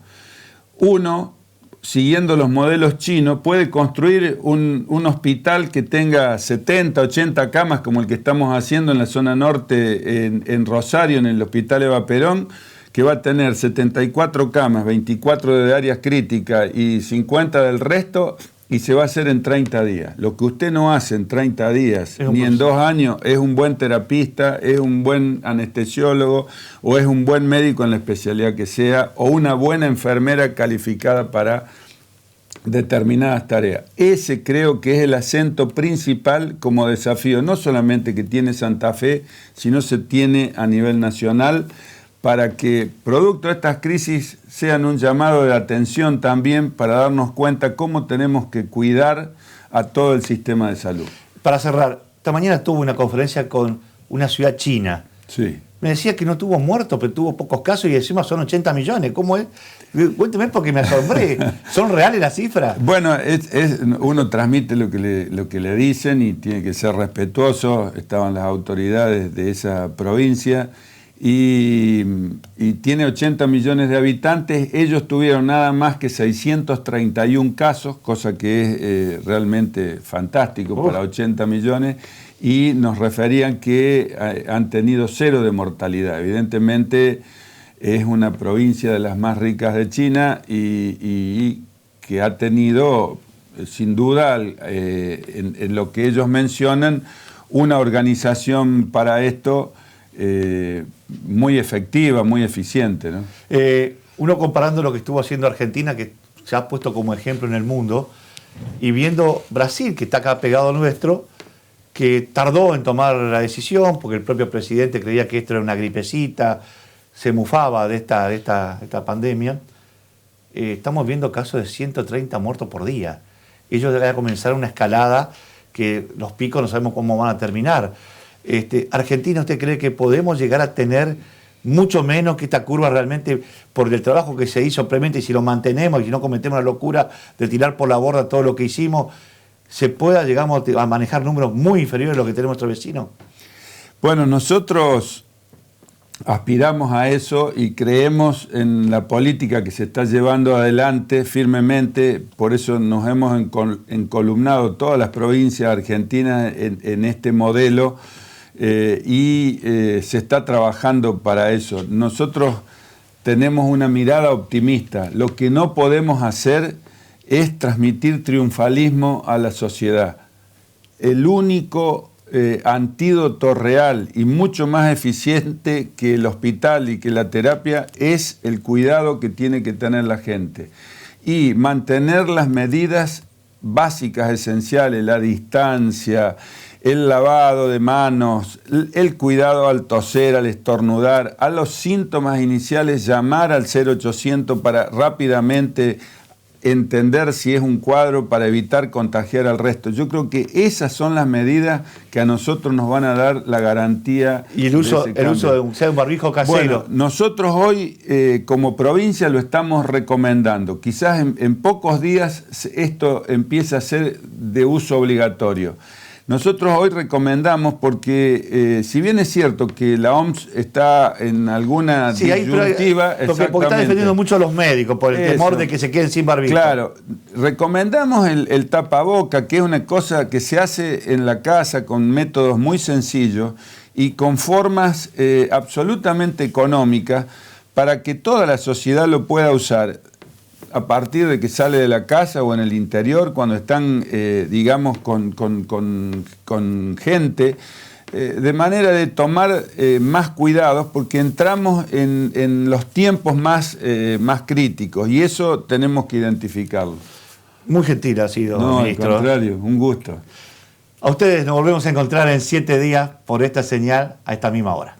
Uno, siguiendo los modelos chinos, puede construir un hospital que tenga 70, 80 camas, como el que estamos haciendo en la zona norte, en Rosario, en el Hospital Eva Perón, que va a tener 74 camas, 24 de áreas críticas y 50 del resto, y se va a hacer en 30 días. Lo que usted no hace en 30 días, ni en 2 años, es un buen terapista, es un buen anestesiólogo, o es un buen médico en la especialidad que sea, o una buena enfermera calificada para determinadas tareas. Ese creo que es el acento principal como desafío, no solamente que tiene Santa Fe, sino se tiene a nivel nacional, para que, producto de estas crisis, sean un llamado de atención también para darnos cuenta cómo tenemos que cuidar a todo el sistema de salud. Para cerrar, esta mañana tuve una conferencia con una ciudad china. Sí. Me decía que no tuvo muertos, pero tuvo pocos casos y encima son 80 millones. ¿Cómo es? Cuénteme porque me asombré. ¿Son reales las cifras? Bueno, uno transmite lo que le dicen y tiene que ser respetuoso. Estaban las autoridades de esa provincia y tiene 80 millones de habitantes. Ellos tuvieron nada más que 631 casos, cosa que es realmente fantástico para 80 millones. Y nos referían que han tenido 0 de mortalidad. Evidentemente es una provincia de las más ricas de China y que ha tenido, sin duda, en lo que ellos mencionan, una organización para esto muy efectiva, muy eficiente, ¿no? Uno comparando lo que estuvo haciendo Argentina, que se ha puesto como ejemplo en el mundo, y viendo Brasil, que está acá pegado al nuestro, que tardó en tomar la decisión, porque el propio presidente creía que esto era una gripecita, se mufaba de esta pandemia. Estamos viendo casos de 130 muertos por día. Ellos van a comenzar una escalada que los picos no sabemos cómo van a terminar. Argentina, ¿usted cree que podemos llegar a tener mucho menos que esta curva realmente por el trabajo que se hizo previamente, y si lo mantenemos y si no cometemos la locura de tirar por la borda todo lo que hicimos, se pueda, llegamos a manejar números muy inferiores a lo que tenemos nuestros vecinos? Bueno, nosotros aspiramos a eso y creemos en la política que se está llevando adelante firmemente. Por eso nos hemos encolumnado todas las provincias argentinas en este modelo y se está trabajando para eso. Nosotros tenemos una mirada optimista. Lo que no podemos hacer es transmitir triunfalismo a la sociedad. El único antídoto real y mucho más eficiente que el hospital y que la terapia es el cuidado que tiene que tener la gente. Y mantener las medidas básicas, esenciales, la distancia, el lavado de manos, el cuidado al toser, al estornudar, a los síntomas iniciales, llamar al 0800 para rápidamente entender si es un cuadro para evitar contagiar al resto. Yo creo que esas son las medidas que a nosotros nos van a dar la garantía. Y el uso de un barbijo casero. Bueno, nosotros hoy como provincia lo estamos recomendando. Quizás en pocos días esto empiece a ser de uso obligatorio. Nosotros hoy recomendamos porque, si bien es cierto que la OMS está en alguna disyuntiva... Porque está defendiendo mucho a los médicos por el temor de que se queden sin barbijo. Claro, recomendamos el tapaboca, que es una cosa que se hace en la casa con métodos muy sencillos y con formas absolutamente económicas para que toda la sociedad lo pueda usar a partir de que sale de la casa o en el interior, cuando están, digamos, con gente, de manera de tomar más cuidados, porque entramos en los tiempos más críticos, y eso tenemos que identificarlo. Muy gentil ha sido, ministro. Al contrario, un gusto. A ustedes nos volvemos a encontrar en 7 días por esta señal a esta misma hora.